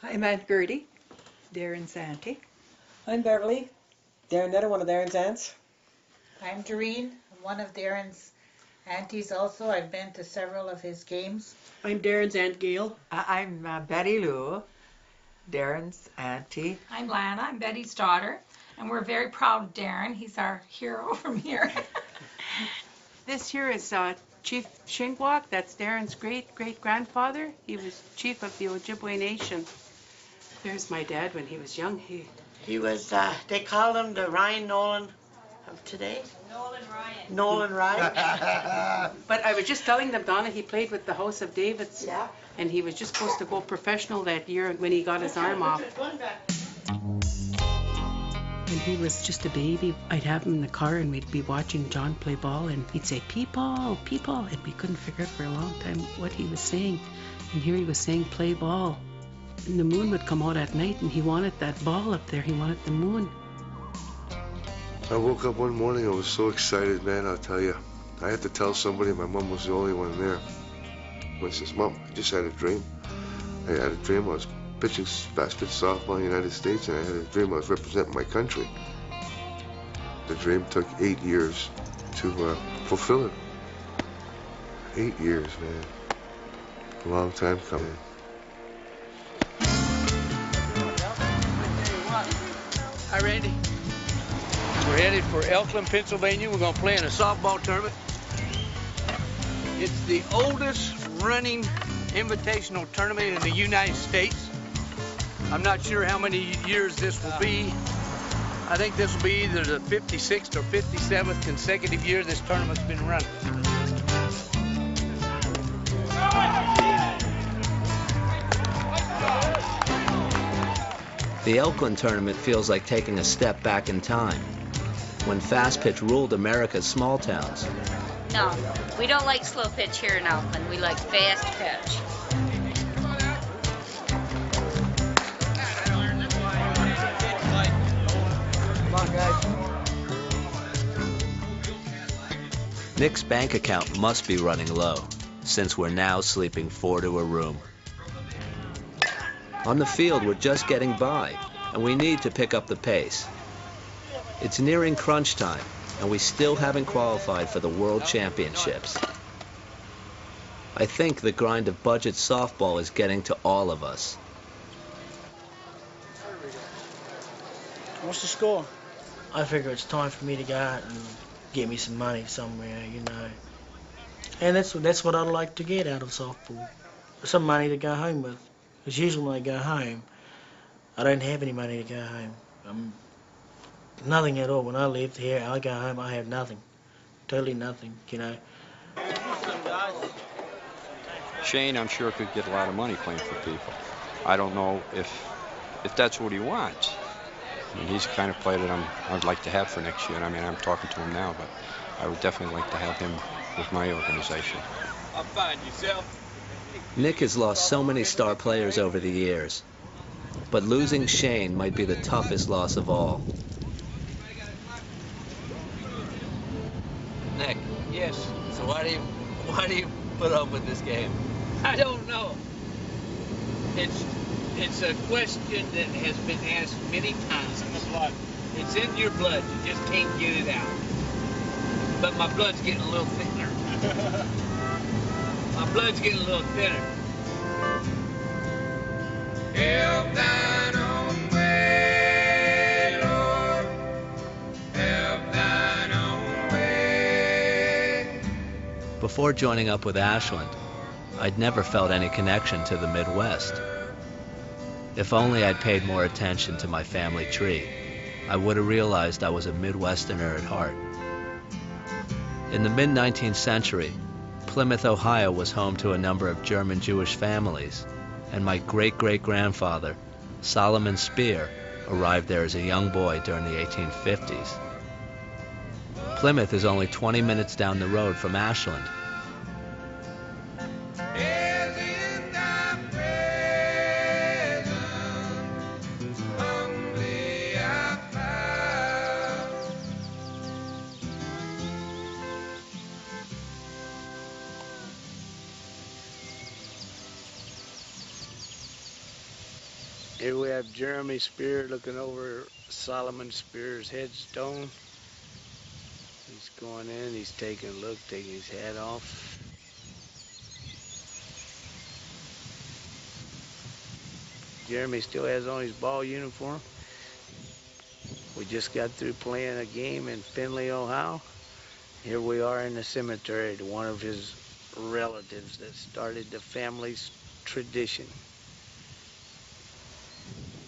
I'm Aunt Gertie, Darren's auntie. I'm Beverly, another one of Darren's aunts. I'm Doreen, one of Darren's aunties also. I've been to several of his games. I'm Darren's Aunt Gail. I'm Betty Lou, Darren's auntie. I'm Lana, I'm Betty's daughter, and we're very proud of Darren. He's our hero from here. This here is Chief Shingwak. That's Darren's great-great-grandfather. He was chief of the Ojibwe Nation. There's my dad when he was young. He was, they called him the Ryan Nolan of today. Nolan Ryan. But I was just telling them, Donna, he played with the House of Davids. Yeah. And he was just supposed to go professional that year when he got his arm off. When he was just a baby, I'd have him in the car and we'd be watching John play ball and he'd say, people, people, and we couldn't figure out for a long time what he was saying. And here he was saying, play ball. And the moon would come out at night and he wanted that ball up there. He wanted the moon. I woke up one morning, I was so excited, man, I'll tell you. I had to tell somebody, my mom was the only one there. I says, Mom, I just had a dream. I had a dream I was pitching fast pitch softball in the United States, and I had a dream I was representing my country. The dream took 8 years to fulfill it. 8 years, man. A long time coming. Hi, Randy. We're headed for Elkland, Pennsylvania. We're going to play in a softball tournament. It's the oldest running invitational tournament in the United States. I'm not sure how many years this will be. I think this will be either the 56th or 57th consecutive year this tournament's been running. The Elkland tournament feels like taking a step back in time, when fast pitch ruled America's small towns. No, we don't like slow pitch here in Elkland. We like fast pitch. Come on, guys. Nick's bank account must be running low, since we're now sleeping 4 to a room. On the field, we're just getting by, and we need to pick up the pace. It's nearing crunch time, and we still haven't qualified for the World Championships. I think the grind of budget softball is getting to all of us. What's the score? I figure it's time for me to go out and get me some money somewhere, you know. And that's what I'd like to get out of softball. Some money to go home with. Because usually when I go home, I don't have any money to go home. Nothing at all. When I lived here, I go home, I have nothing. Totally nothing, you know. Shane, I'm sure, could get a lot of money playing for people. I don't know if that's what he wants. I mean, he's the kind of player that I'd like to have for next year. I mean, I'm talking to him now, but I would definitely like to have him with my organization. I'll find yourself. Nick has lost so many star players over the years, but losing Shane might be the toughest loss of all. Nick. Yes. So why do you put up with this game? I don't know. It's a question that has been asked many times. It's in the blood. It's in your blood. You just can't get it out. But my blood's getting a little thinner. My blood's getting a little thinner. Help thine own way, Lord. Help thine own way. Before joining up with Ashland, I'd never felt any connection to the Midwest. If only I'd paid more attention to my family tree, I would have realized I was a Midwesterner at heart. In the mid-19th century, Plymouth, Ohio was home to a number of German Jewish families, and my great-great-grandfather, Solomon Spear, arrived there as a young boy during the 1850s. Plymouth is only 20 minutes down the road from Ashland. Here we have Jeremy Spear looking over Solomon Spear's headstone. He's going in, he's taking a look, taking his hat off. Jeremy still has on his ball uniform. We just got through playing a game in Findlay, Ohio. Here we are in the cemetery to one of his relatives that started the family's tradition.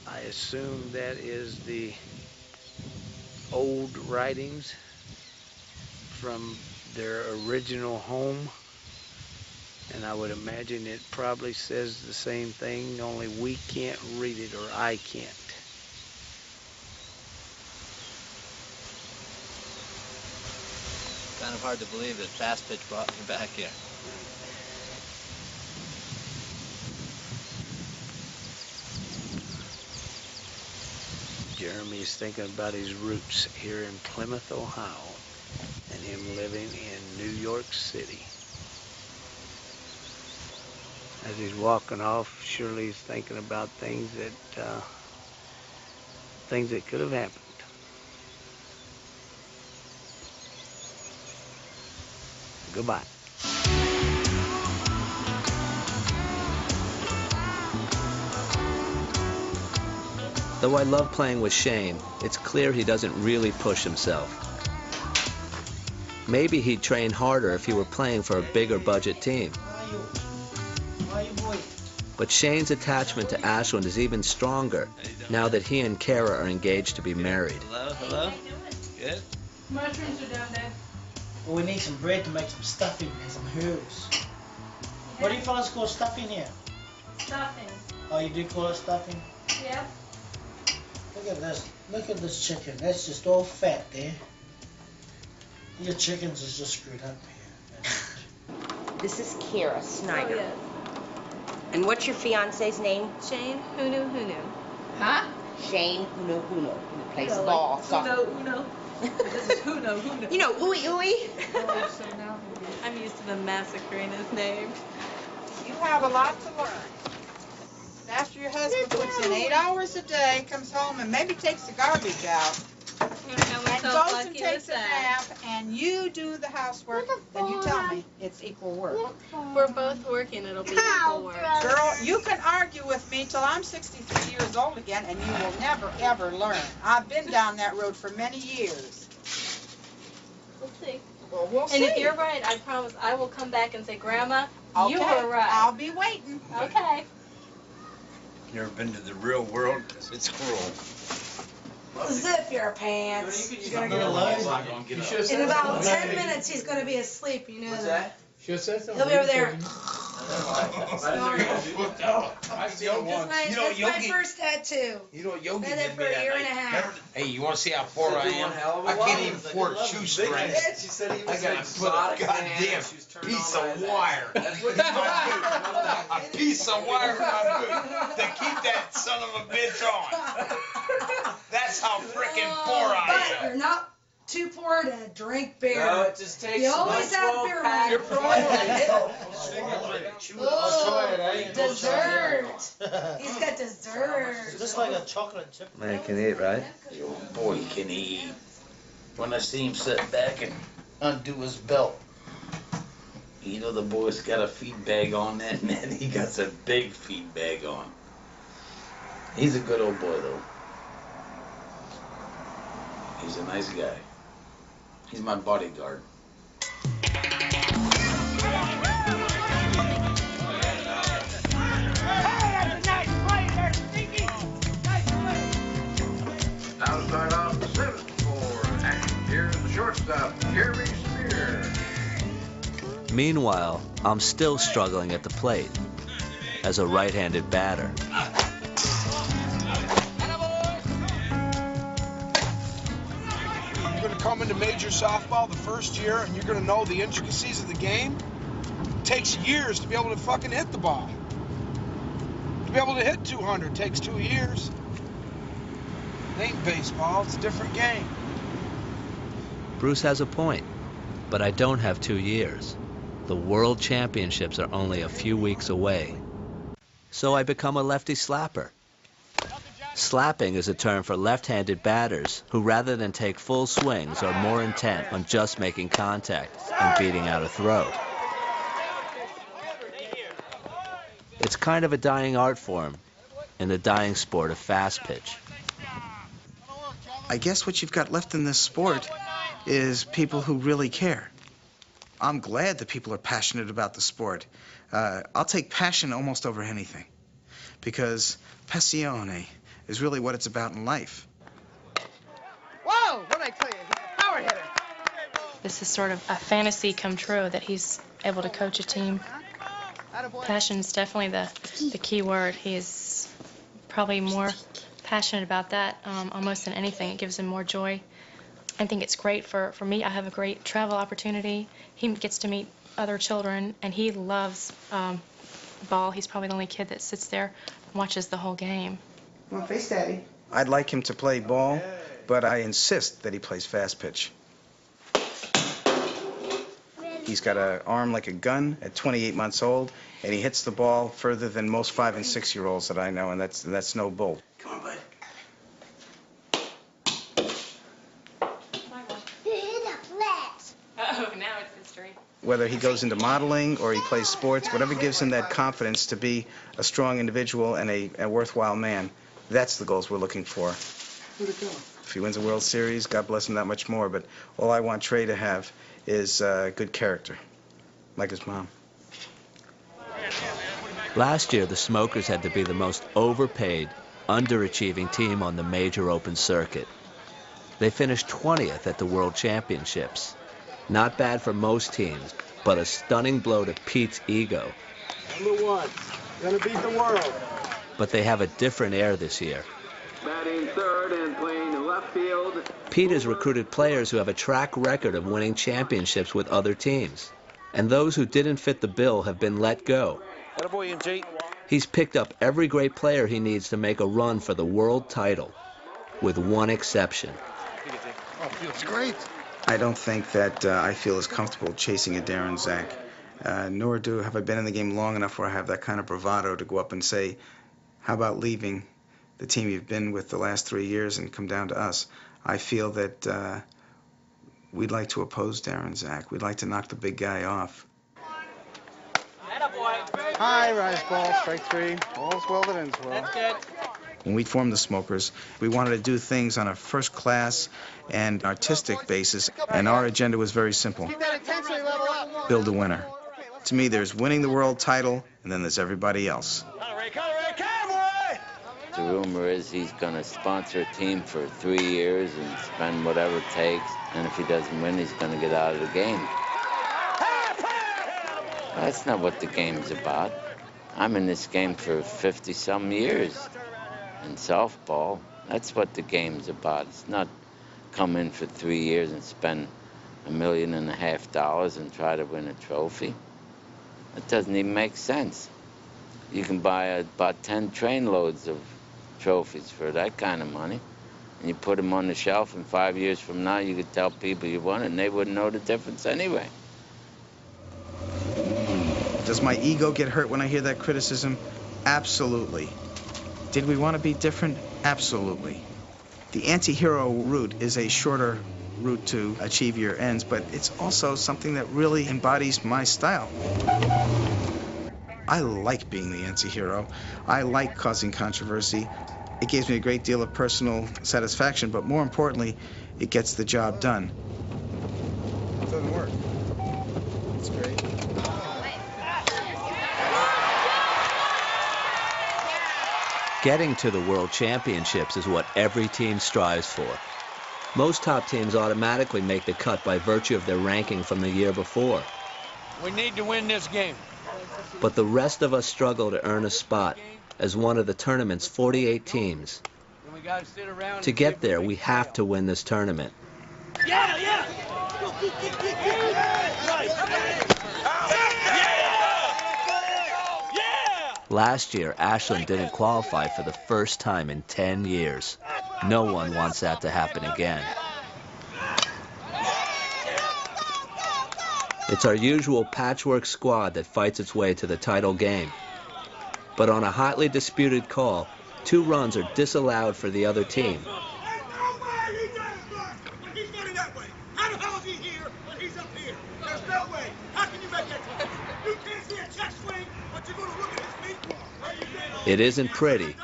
I assume that is the old writings from their original home, and I would imagine it probably says the same thing, only we can't read it, or I can't. Kind of hard to believe that fast pitch brought me back here. Jeremy's thinking about his roots here in Plymouth, Ohio, and him living in New York City. As he's walking off, surely he's thinking about things that could have happened. Goodbye. Though I love playing with Shane, it's clear he doesn't really push himself. Maybe he'd train harder if he were playing for a bigger budget team. But Shane's attachment to Ashland is even stronger now that he and Kara are engaged to be married. Hello, hello. Good. Mushrooms are down there. Well, we need some bread to make some stuffing and some herbs. What do you fellas call stuffing here? Stuffing. Oh, you do call it stuffing? Yep. Look at this. Look at this chicken. That's just all fat there. Your chickens is just screwed up here. This is Kara Snyder. Oh, yeah. And what's your fiance's name? Shane Hunu Hunu. Huh? Shane Hunu Hunu. Who plays Uno, ball, like, soccer. Uno. This is Huno Huno. You know, ooey ooey. Oh, so now I'm used to them massacring his name. You have a lot to learn. After your husband puts in 8 hours a day, comes home and maybe takes the garbage out, and goes and takes a nap, and you do the housework, then you tell me it's equal work. We're both working, it'll be equal work. Girl, you can argue with me till I'm 63 years old again, and you will never, ever learn. I've been down that road for many years. We'll see. Well, we'll see. And if you're right, I promise I will come back and say, Grandma, Okay, you were right. I'll be waiting. Okay. You ever been to the real world? 'Cause it's cruel. Zip your pants. In In about 10 minutes, he's going to be asleep. You know that. He'll be over there. That's my first tattoo. You know what Yogi Been did there me for a that year and night? a half. Hey, you want to see how poor I am? I can't even afford shoestrings. I got to put a goddamn piece of wire in my boot. A piece of wire in my boot to keep that son of a bitch on. That's how frickin' poor I But am. you're not too poor to drink beer. No, it just takes You always one have 12 beer pack. money. You're Oh, dessert. He's got dessert. Just like a chocolate chip. Man can eat, right? Your boy can eat. When I see him sit back and undo his belt, you know the boy's got a feed bag on that, man. He got a big feed bag on. He's a good old boy, though. He's a nice guy. He's my bodyguard. Now to start off the seventh for action. Here's the shortstop, Jeremy Spear. Meanwhile, I'm still struggling at the plate as a right-handed batter. You're going to come into major softball the first year and you're going to know the intricacies of the game. It takes years to be able to fucking hit the ball. To be able to hit 200 takes 2 years. It ain't baseball, it's a different game. Bruce has a point, but I don't have 2 years. The World Championships are only a few weeks away. So I become a lefty slapper. Slapping is a term for left-handed batters who, rather than take full swings, are more intent on just making contact and beating out a throw. It's kind of a dying art form in the dying sport of fast pitch. I guess what you've got left in this sport is people who really care. I'm glad that people are passionate about the sport. I'll take passion almost over anything, because passione is really what it's about in life. Whoa, what'd I tell you? He's a power hitter. This is sort of a fantasy come true that he's able to coach a team. Passion is definitely the key word. He is probably more passionate about that almost than anything. It gives him more joy. I think it's great for me. I have a great travel opportunity. He gets to meet other children, and he loves ball. He's probably the only kid that sits there and watches the whole game. Come on, face Daddy. I'd like him to play ball, but I insist that he plays fast pitch. He's got an arm like a gun at 28 months old, and he hits the ball further than most 5- and 6-year-olds that I know, and that's no bull. Come on, bud. Oh, now it's history. whether he goes into modeling or he plays sports, whatever gives him that confidence to be a strong individual and a worthwhile man, that's the goals we're looking for. If he wins a World Series, God bless him that much more, but all I want Trey to have is good character, like his mom. Last year, the Smokers had to be the most overpaid, underachieving team on the major open circuit. They finished 20th at the World Championships. Not bad for most teams, but a stunning blow to Pete's ego. #1, gonna beat the world. But they have a different air this year. Batting third and playing left field. Pete has recruited players who have a track record of winning championships with other teams. And those who didn't fit the bill have been let go. Attaboy, MJ. He's picked up every great player he needs to make a run for the world title, with one exception. Oh, feels great. I don't think that I feel as comfortable chasing a Darren Zach, nor have I been in the game long enough where I have that kind of bravado to go up and say, how about leaving the team you've been with the last 3 years and come down to us? I feel that we'd like to oppose Darren Zach. We'd like to knock the big guy off. High rise ball, strike 3. All's well that ends well. That's good. When we formed the Smokers, we wanted to do things on a first-class and artistic basis, and our agenda was very simple. Keep that intensity level up. Build a winner. To me, there's winning the world title, and then there's everybody else. The rumor is he's going to sponsor a team for 3 years and spend whatever it takes, and if he doesn't win, he's going to get out of the game. That's not what the game's about. I'm in this game for 50-some years. In softball, that's what the game's about. It's not come in for 3 years and spend $1.5 million and try to win a trophy. It doesn't even make sense. You can buy about 10 train loads of trophies for that kind of money, and you put them on the shelf, and 5 years from now you could tell people you won it, and they wouldn't know the difference anyway. Does my ego get hurt when I hear that criticism? Absolutely. Did we want to be different? Absolutely. The anti-hero route is a shorter route to achieve your ends, but it's also something that really embodies my style. I like being the anti-hero. I like causing controversy. It gives me a great deal of personal satisfaction, but more importantly, it gets the job done. It doesn't work. It's great. Getting to the World Championships is what every team strives for. Most top teams automatically make the cut by virtue of their ranking from the year before. We need to win this game. But the rest of us struggle to earn a spot as one of the tournament's 48 teams. To get there, we have to win this tournament. Yeah, yeah! Last year, Ashland didn't qualify for the first time in 10 years. No one wants that to happen again. It's our usual patchwork squad that fights its way to the title game. But on a hotly disputed call, 2 runs are disallowed for the other team. It isn't pretty,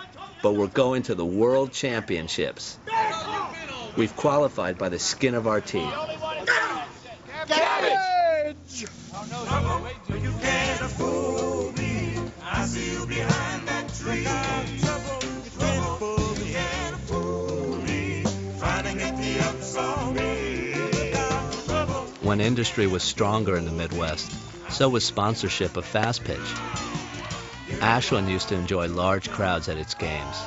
but we're going to the World Championships. We've qualified by the skin of our teeth. Cabbage! You can't fool me. I see you behind that tree. You can't fool me. Trying to get the ups on me. When industry was stronger in the Midwest, so was sponsorship of Fast Pitch. Ashland used to enjoy large crowds at its games.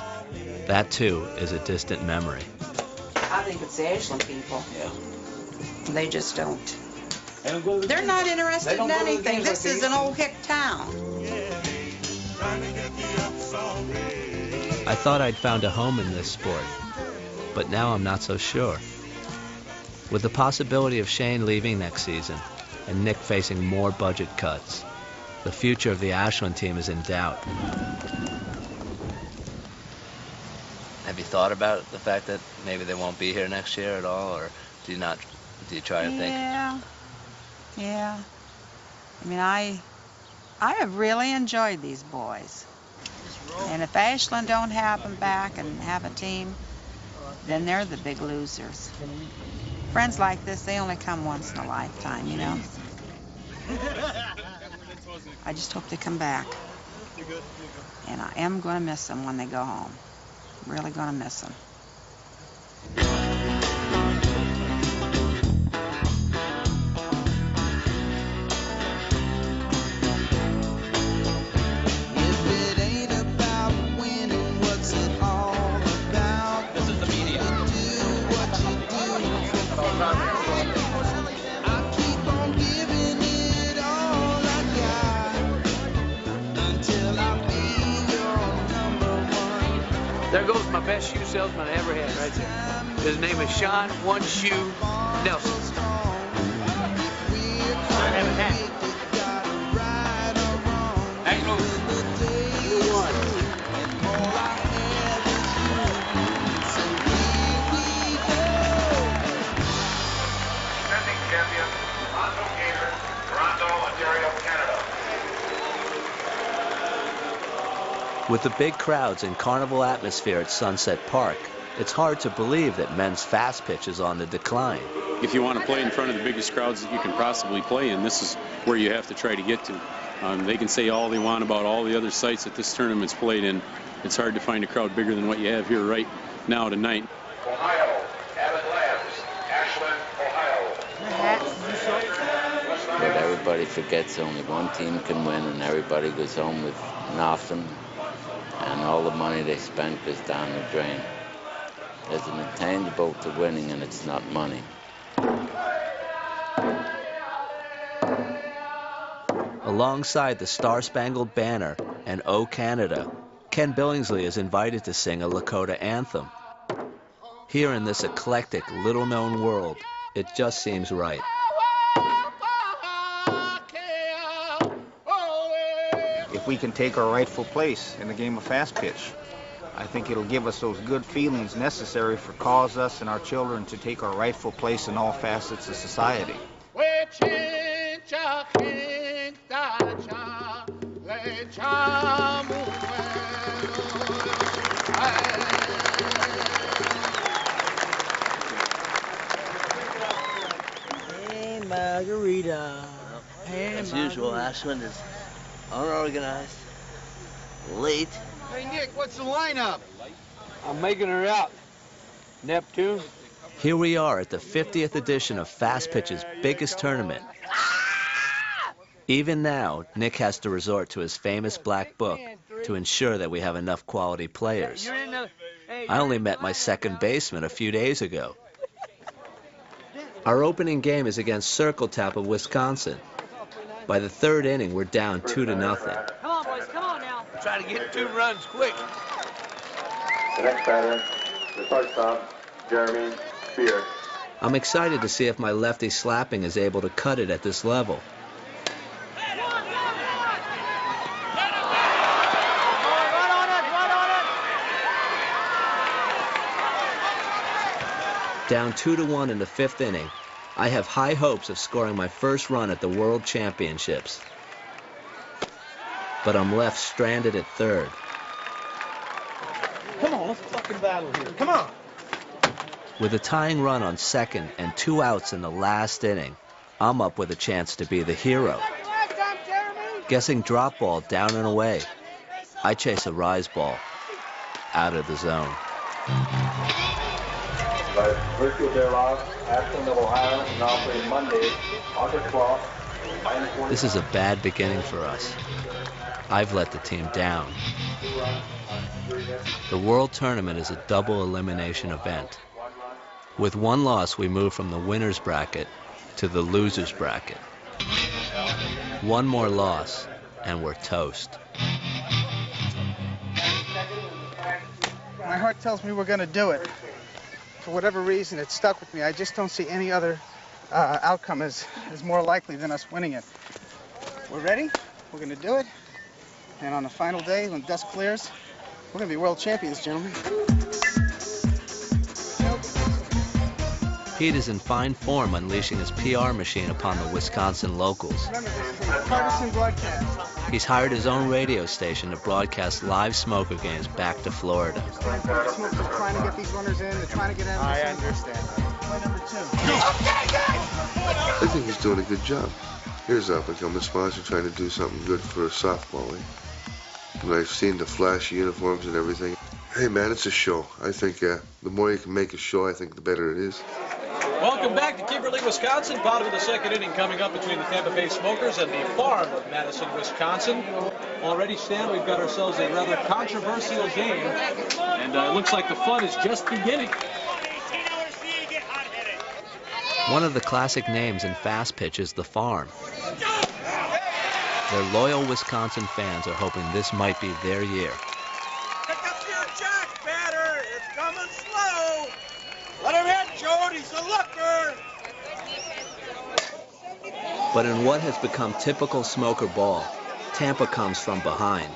That, too, is a distant memory. I think it's the Ashland people. Yeah. They just don't. They're not interested in anything. This is an old hick town. I thought I'd found a home in this sport, but now I'm not so sure. With the possibility of Shane leaving next season and Nick facing more budget cuts, the future of the Ashland team is in doubt. Have you thought about the fact that maybe they won't be here next year at all, or do you try to think? Yeah. I mean, I have really enjoyed these boys. And if Ashland don't have them back and have a team, then they're the big losers. Friends like this, they only come once in a lifetime, you know? I just hope they come back. And I am going to miss them when they go home. Really going to miss them. There goes my best shoe salesman I ever had right there. His name is Sean One Shoe Nelson. Defending champion, Toronto Gators, Toronto, Ontario, Canada. With the big crowds and carnival atmosphere at Sunset Park, it's hard to believe that men's fast pitch is on the decline. If you want to play in front of the biggest crowds that you can possibly play in, this is where you have to try to get to. They can say all they want about all the other sites that this tournament's played in. It's hard to find a crowd bigger than what you have here right now tonight. Ohio, Abbott Labs, Ashland, Ohio. But everybody forgets only one team can win, and everybody goes home with nothing. And all the money they spent goes down the drain. There's an intangible to winning, and it's not money. Alongside the Star-Spangled Banner and O Canada, Ken Billingsley is invited to sing a Lakota anthem. Here in this eclectic, little-known world, it just seems right. If we can take our rightful place in the game of fast pitch, I think it'll give us those good feelings necessary for cause us and our children to take our rightful place in all facets of society. Hey, Margarita. Hey, As usual, Ashland is unorganized, late. Hey, Nick, what's the lineup? I'm making her out. Neptune. Here we are at the 50th edition of Fast Pitch's biggest tournament. Even now, Nick has to resort to his famous black book to ensure that we have enough quality players. I only met my second baseman a few days ago. Our opening game is against Circle Tap of Wisconsin. By the third inning, we're down 2-0. Come on, boys, come on now. Try to get 2 runs quick. The next batter, the shortstop, Jeremy Spear. I'm excited to see if my lefty slapping is able to cut it at this level. Down 2-1 in the 5th inning, I have high hopes of scoring my first run at the World Championships. But I'm left stranded at third. Come on, let's fucking battle here. Come on. With a tying run on second and 2 outs in the last inning, I'm up with a chance to be the hero. Guessing drop ball down and away, I chase a rise ball out of the zone. Virtual thereof, Ashland of Ohio, now playing Monday, August 12th. This is a bad beginning for us. I've let the team down. The World Tournament is a double elimination event. With 1 loss, we move from the winner's bracket to the loser's bracket. 1 more loss, and we're toast. My heart tells me we're going to do it. For whatever reason, it stuck with me. I just don't see any other outcome as more likely than us winning it. We're ready. We're going to do it. And on the final day, when dust clears, we're going to be world champions, gentlemen. Pete is in fine form unleashing his PR machine upon the Wisconsin locals. Remember, this is a partisan broadcast. He's hired his own radio station to broadcast live Smoker games back to Florida. The Smokers are trying to get these runners in. They're trying to get out. I understand. Point number 2. I think he's doing a good job. Here's up and come the sponsor trying to do something good for softball. And I've seen the flashy uniforms and everything. Hey man, it's a show. I think the more you can make a show, I think the better it is. Welcome back to Kimberly, Wisconsin. Bottom of the second inning coming up between the Tampa Bay Smokers and the Farm of Madison, Wisconsin. Already, Stan, we've got ourselves a rather controversial game, and it looks like the fun is just beginning. One of the classic names in fast pitch is the Farm. Their loyal Wisconsin fans are hoping this might be their year. Pick up your jack, batter. It's coming slow. Let him hit, Jody. He's a looker. But in what has become typical Smoker ball, Tampa comes from behind.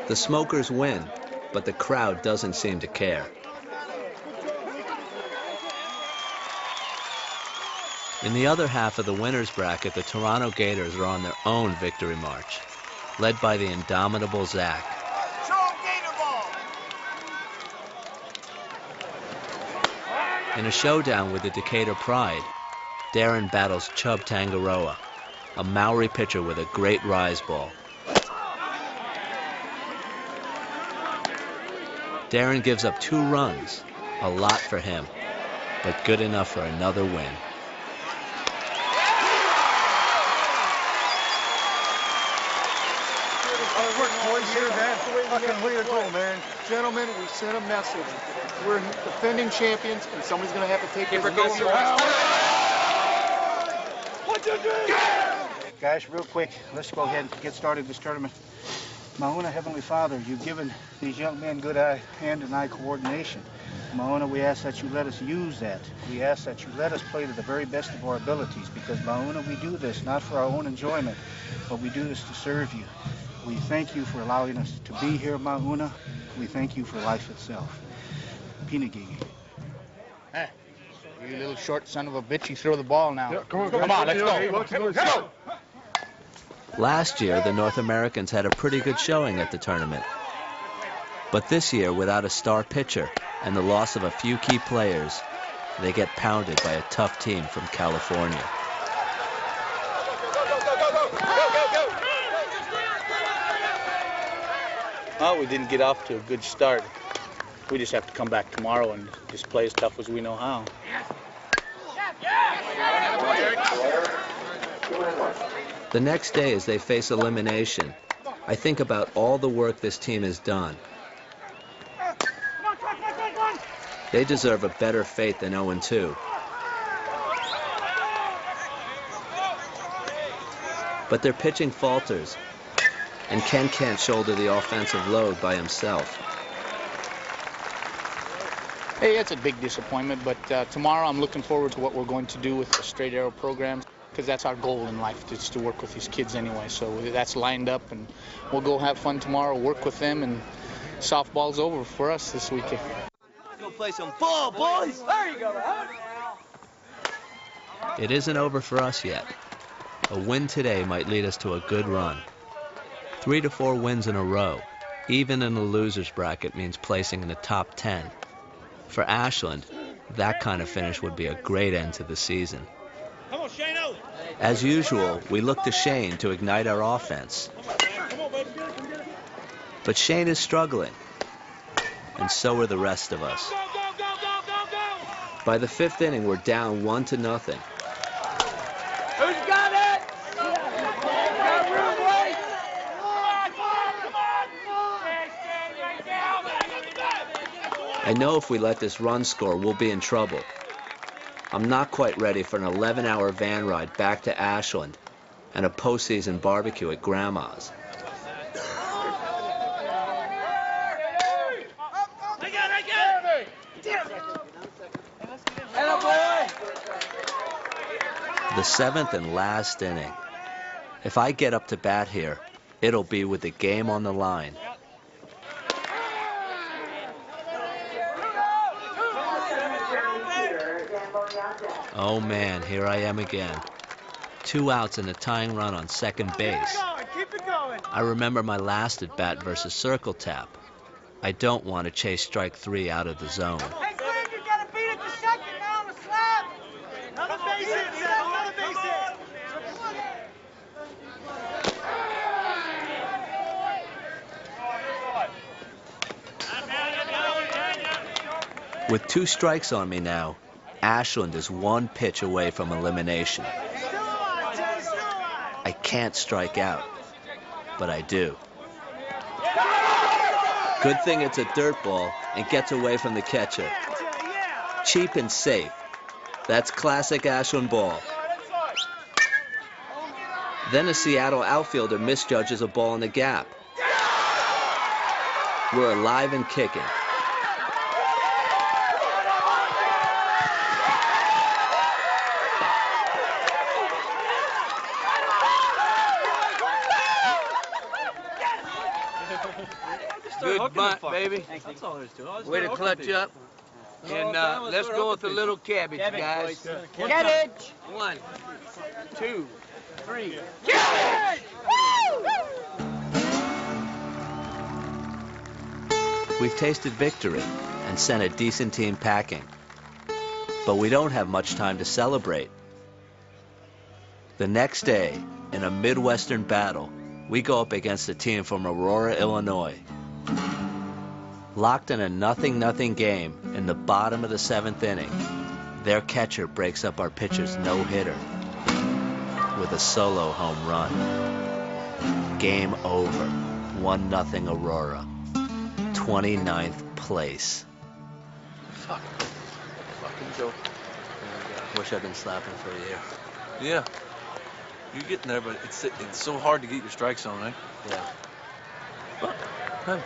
The Smokers win, but the crowd doesn't seem to care. In the other half of the winners bracket, the Toronto Gators are on their own victory march, led by the indomitable Zach. In a showdown with the Decatur Pride, Darren battles Chub Tangaroa, a Maori pitcher with a great rise ball. Darren gives up 2 runs, a lot for him, but good enough for another win. Fucking way to go, man. Gentlemen, we sent a message. We're defending champions, and somebody's going to have to take this. Guys, real quick, let's go ahead and get started this tournament. Mauna, Heavenly Father, you've given these young men good hand and eye coordination. Mauna, we ask that you let us use that. We ask that you let us play to the very best of our abilities, because Mauna, we do this not for our own enjoyment, but we do this to serve you. We thank you for allowing us to be here, Mauna. We thank you for life itself. Pinagigi. Hey, you little short son of a bitch, you throw the ball now. Yeah, come on, let's go. Let's go. Last year, the North Americans had a pretty good showing at the tournament. But this year, without a star pitcher and the loss of a few key players, they get pounded by a tough team from California. Well, we didn't get off to a good start. We just have to come back tomorrow and just play as tough as we know how. The next day, as they face elimination, I think about all the work this team has done. They deserve a better fate than 0-2. But their pitching falters, and Ken can't shoulder the offensive load by himself. Hey, it's a big disappointment, but tomorrow I'm looking forward to what we're going to do with the Straight Arrow program, because that's our goal in life, is to work with these kids anyway. So that's lined up, and we'll go have fun tomorrow, work with them, and softball's over for us this weekend. Go play some ball, boys. There you go. It isn't over for us yet. A win today might lead us to a good run. 3 to 4 wins in a row, even in the losers bracket, means placing in the top 10. For Ashland, that kind of finish would be a great end to the season. Come on, Shane-O. As usual, we look to Shane to ignite our offense. But Shane is struggling, and so are the rest of us. By the 5th inning, we're down 1-0. Who's got it? Got room, Blake. I know if we let this run score, we'll be in trouble. I'm not quite ready for an 11-hour van ride back to Ashland and a postseason barbecue at Grandma's. The 7th and last inning. If I get up to bat here, it'll be with the game on the line. Oh man, here I am again. 2 outs and a tying run on second base. I remember my last at bat versus Circle Tap. I don't want to chase strike 3 out of the zone. Hey, Greg, you gotta beat it to second now on the slab. Another base hit, Sam, another base hit. With 2 strikes on me now, Ashland is 1 pitch away from elimination. I can't strike out, but I do. Good thing it's a dirt ball and gets away from the catcher. Cheap and safe. That's classic Ashland ball. Then a Seattle outfielder misjudges a ball in the gap. We're alive and kicking. Good bunt, baby. That's all there is to it. Way to clutch up. And let's go with a little cabbage, guys. Cabbage! 1, 2, 3. Cabbage! We've tasted victory and sent a decent team packing. But we don't have much time to celebrate. The next day, in a Midwestern battle, we go up against a team from Aurora, Illinois. Locked in a 0-0 game in the bottom of the 7th inning, their catcher breaks up our pitcher's no-hitter with a solo home run. Game over. 1-0 Aurora. 29th place. Fuck. Fucking joke. Wish I'd been slapping for a year. Yeah. You're getting there, but it's so hard to get your strike zone, eh? Yeah. But, hey,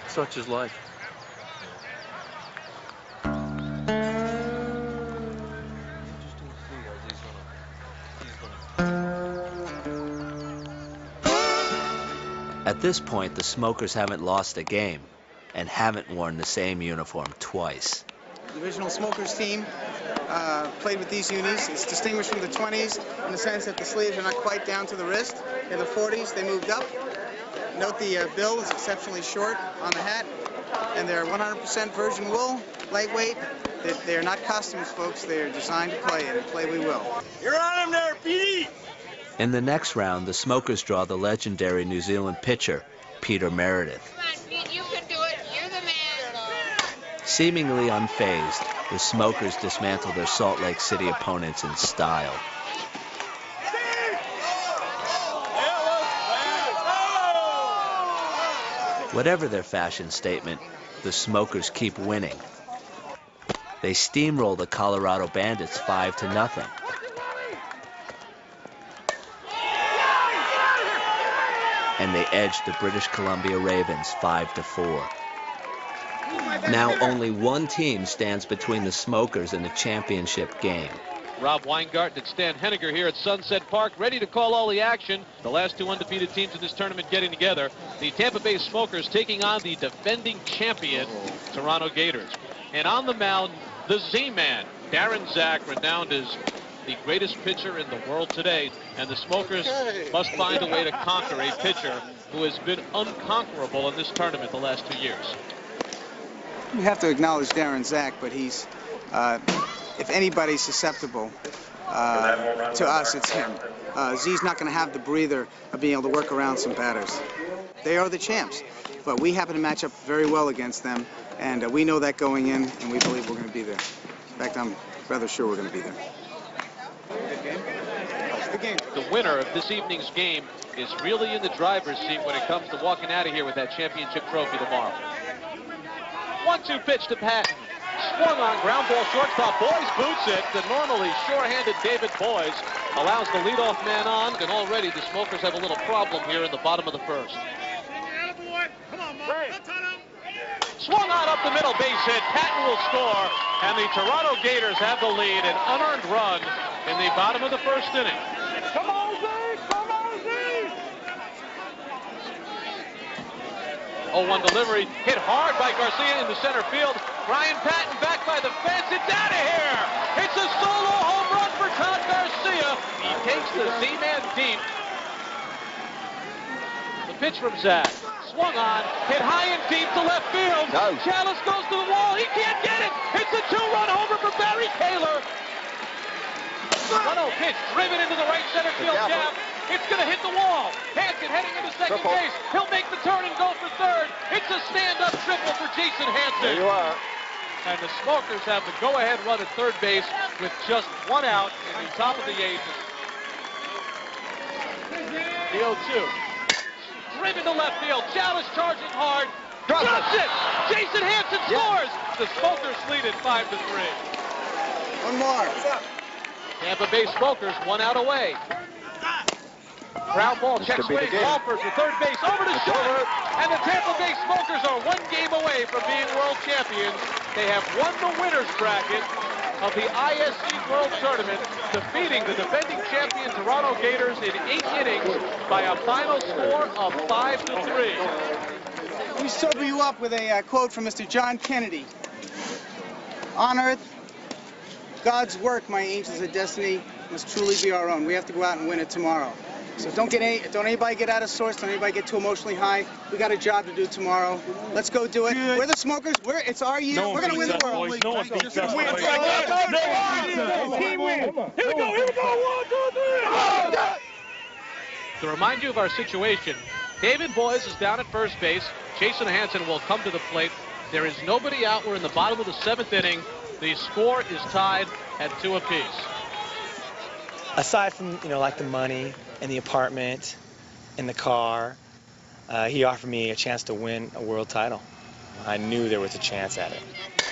such is life. At this point, the Smokers haven't lost a game and haven't worn the same uniform twice. The original Smokers team played with these unis. It's distinguished from the 20s in the sense that the sleeves are not quite down to the wrist. In the 40s, they moved up. Note the bill is exceptionally short on the hat, and they're 100% virgin wool, lightweight. They're not costumes, folks. They're designed to play, and play we will. You're on him there, Petey! In the next round, the Smokers draw the legendary New Zealand pitcher, Peter Meredith. Come on, Pete, you can do it. You're the man. Seemingly unfazed, the Smokers dismantle their Salt Lake City opponents in style. Whatever their fashion statement, the Smokers keep winning. They steamroll the Colorado Bandits 5-0. And they edge the British Columbia Ravens 5-4. Now only one team stands between the Smokers and the championship game. Rob Weingarten and Stan Henniger here at Sunset Park, ready to call all the action. The last 2 undefeated teams in this tournament getting together. The Tampa Bay Smokers taking on the defending champion, Toronto Gators. And on the mound, the Z-Man, Darren Zach, renowned as the greatest pitcher in the world today. And the Smokers must find a way to conquer a pitcher who has been unconquerable in this tournament the last 2 years. We have to acknowledge Darren Zach, but he's, if anybody's susceptible to us, it's him. Z's not going to have the breather of being able to work around some batters. They are the champs, but we happen to match up very well against them, and we know that going in, and we believe we're going to be there. In fact, I'm rather sure we're going to be there. Good game. The winner of this evening's game is really in the driver's seat when it comes to walking out of here with that championship trophy tomorrow. 1-2 pitch to Patton. Swung on, ground ball, shortstop. Boys boots it. The normally sure-handed David Boys allows the leadoff man on, and already the Smokers have a little problem here in the bottom of the first. Swung on up the middle, base hit. Patton will score, and the Toronto Gators have the lead, an unearned run in the bottom of the first inning. Come on, Zeke! Come on, Zeke! 0-1 delivery, hit hard by Garcia in the center field. Ryan Patton back by the fence. It's out of here! It's a solo home run for Todd Garcia. He takes the Z-man deep. The pitch from Zach. Swung on, hit high and deep to left field. No. Chalice goes to the wall. He can't get it. It's a 2-run homer for Barry Kaler. 1-0 pitch driven into the right center field gap. It's going to hit the wall. Hansen heading into second base. He'll make the turn and go for third. It's a stand-up triple for Jason Hansen. There you are. And the Smokers have the go-ahead run at third base with just 1 out in the top of the 8th. The 0-2. Driven to left field. Chalice charging hard. Drops it. Jason Hansen scores. The Smokers lead at 5-3. One more. Tampa Bay Smokers 1 out away. Ground ball, check swing, Walford for third base, over to short. And the Tampa Bay Smokers are 1 game away from being world champions. They have won the winner's bracket of the ISC World Tournament, defeating the defending champion Toronto Gators in 8 innings by a final score of 5-3. Let me sober you up with a quote from Mr. John Kennedy. On earth, God's work, my angels of destiny, must truly be our own. We have to go out and win it tomorrow. So don't anybody get out of sorts. Don't anybody get too emotionally high. We got a job to do tomorrow. Let's go do it. We're the Smokers. It's our year. We're gonna win the world. No one beats us. Here we go. Here we go. 1, 2, 3. To remind you of our situation, David Boys is down at first base. Jason Hansen will come to the plate. There is nobody out. We're in the bottom of the 7th inning. The score is tied at 2 apiece. Aside from, like the money and the apartment and the car, he offered me a chance to win a world title. I knew there was a chance at it.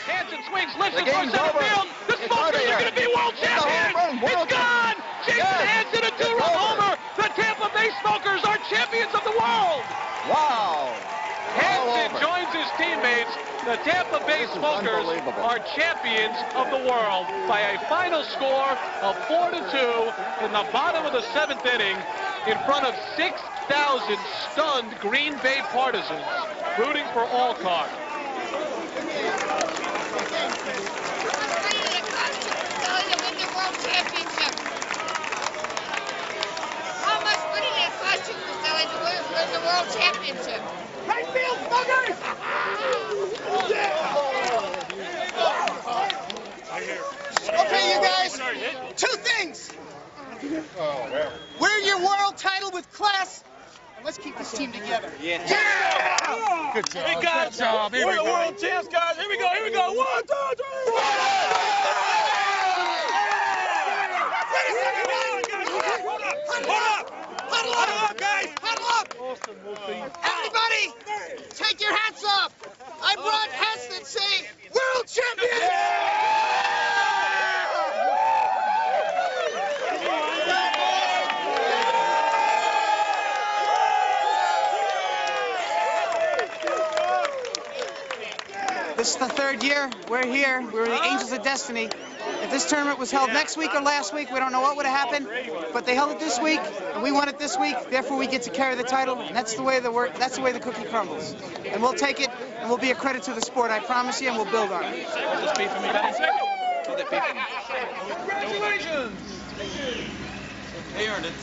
Hansen swings, lifts it towards center field. The Smokers are going to be world champions. It's gone. Jason Hansen, a 2-run homer. The Tampa Bay Smokers are champions of the world. Wow. Hansen joins his teammates. The Tampa Bay Smokers are champions of the world by a final score of 4-2 in the bottom of the 7th inning in front of 6,000 stunned Green Bay partisans rooting for Allcar. How much money did it cost you to win the world championship? Right field, Smokers! Okay, you guys. 2 things. Win your world title with class. And let's keep this team together. Yeah. Good job. We got it. We're the world champs, guys. Here we go. 1, 2, 3. Huddle up, guys. Huddle up. Everybody, take your hats off. I brought hats that say World Champion. This is the 3rd year. We're here. We're the Angels of Destiny. If this tournament was held next week or last week, we don't know what would have happened. But they held it this week, and we won it this week. Therefore, we get to carry the title, and that's the way the cookie crumbles. And we'll take it, and we'll be a credit to the sport. I promise you, and we'll build on it. Congratulations! They earned it.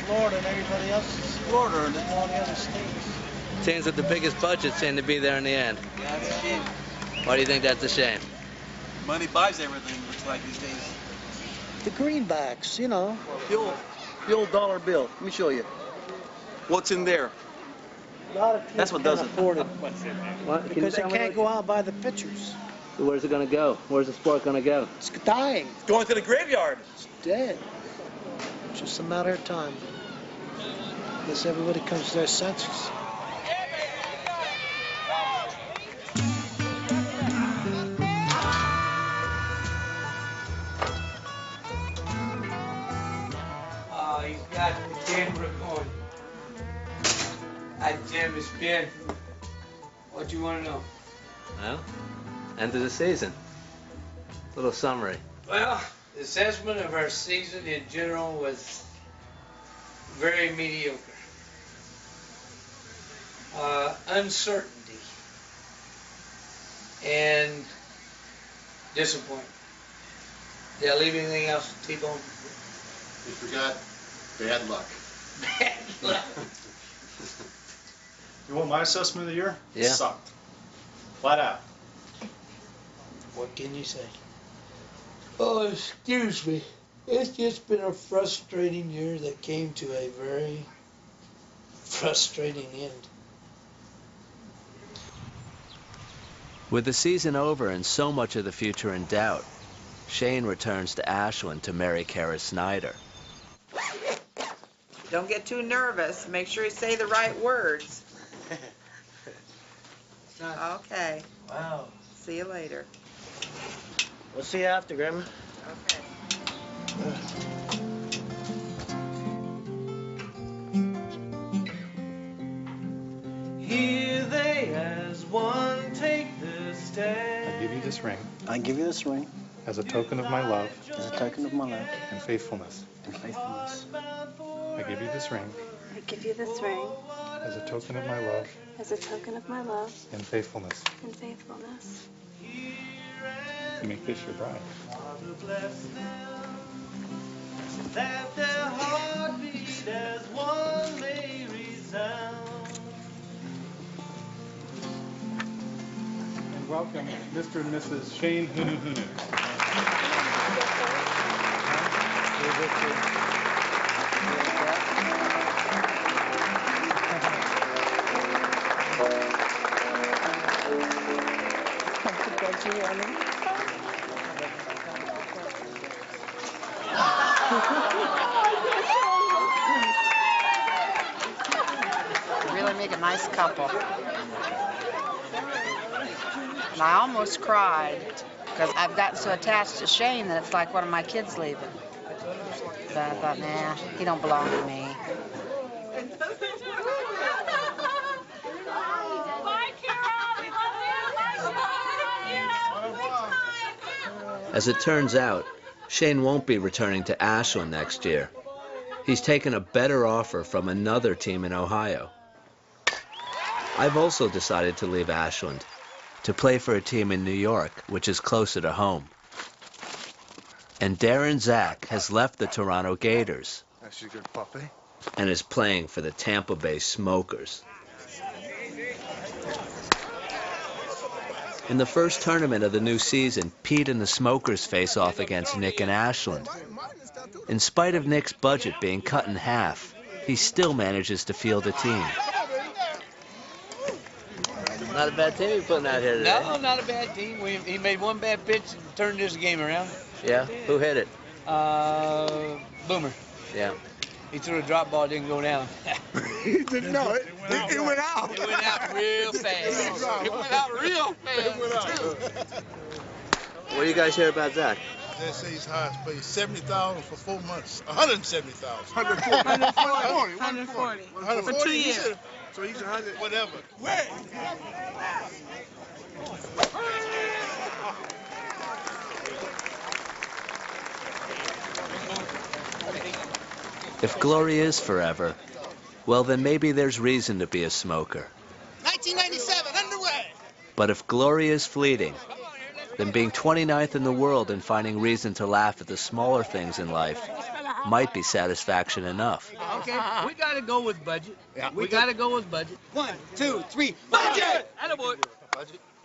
Florida and everybody else is Florida earned it. all the other states. Teams with the biggest budget seem to be there in the end. Yeah, it's a shame. Why do you think that's a shame? Money buys everything, looks like these days. The greenbacks, The old dollar bill. Let me show you. What's in there? A lot of people That's what can't does it. afford it What? Can you because they tell me can't go out and buy the pitchers. Where's it going to go? Where's the sport going to go? It's dying. It's going to the graveyard. It's dead. It's just a matter of time. Unless everybody comes to their senses. Hi, Jim. It's Ben. What you want to know? Well, end of the season. Little summary. Well, the assessment of our season in general was very mediocre. Uncertainty and disappointment. Did I leave anything else, T-Bone? You forgot bad luck. Bad luck. You want my assessment of the year? Yeah. It sucked. Flat out. What can you say? Oh, excuse me. It's just been a frustrating year that came to a very frustrating end. With the season over and so much of the future in doubt, Shane returns to Ashland to marry Kara Snyder. Don't get too nervous. Make sure you say the right words. Okay. Wow. See you later. We'll see you after, Grandma. Okay. Here they as one take the stand. I give you this ring I give you this ring as a token of my love as a token of my love and faithfulness. and faithfulness. I give you this ring I give you this ring as a token of my love as a token of my love and faithfulness. and faithfulness. You make this your bride. That their heartbeat as one may resound. And welcome Mr. and Mrs. Shane Hunu Hunu. Really make a nice couple. And I almost cried because I've gotten so attached to Shane that it's like one of my kids leaving. So I thought, nah, he don't belong to me. As it turns out, Shane won't be returning to Ashland next year. He's taken a better offer from another team in Ohio. I've also decided to leave Ashland to play for a team in New York, which is closer to home. And Darren Zach has left the Toronto Gators That's a good puppy. and is playing for the Tampa Bay Smokers. In the first tournament of the new season, Pete and the Smokers face off against Nick and Ashland. In spite of Nick's budget being cut in half, he still manages to field a team. Not a bad team you're putting out here today. No, not a bad team. He made one bad pitch and turned this game around. Yeah? Who hit it? Boomer. Yeah. He threw a drop ball, didn't go down. He didn't know it. It went out. It went out real fast. It went out real fast, too. What do you guys hear about Zach? They say he's high paid $70,000 for 4 months. $170,000. 140. For 2 years. So he's 100. Whatever. If glory is forever, well then maybe there's reason to be a smoker. 1997, underway. But if glory is fleeting, then being 29th in the world and finding reason to laugh at the smaller things in life might be satisfaction enough. Okay, we got to go with budget. We got to go with budget. 1, 2, 3, budget! Attaboy.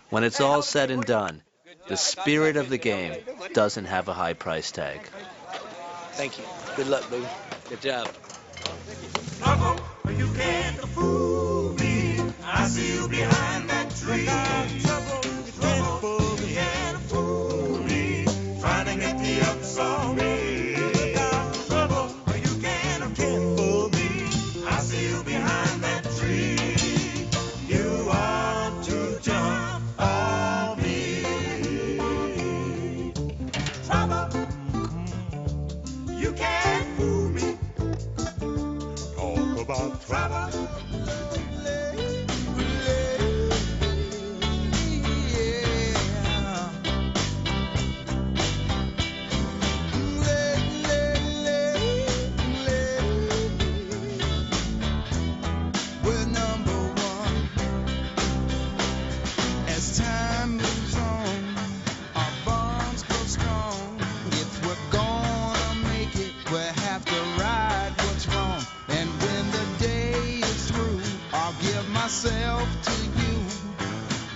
When it's all said and done, the spirit of the game doesn't have a high price tag. Thank you. Good luck, baby. Good job. Trouble, you can't fool me. I see you behind that tree. Trouble, you can't fool me. Trying to get the ups on me. Trouble, you can't fool me. I see you behind that tree. You want to jump on me. Trouble, you can't fool me. Talk about trouble.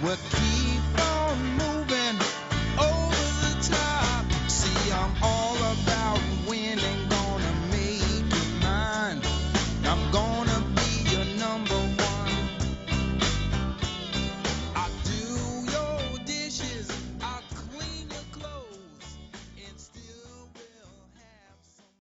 What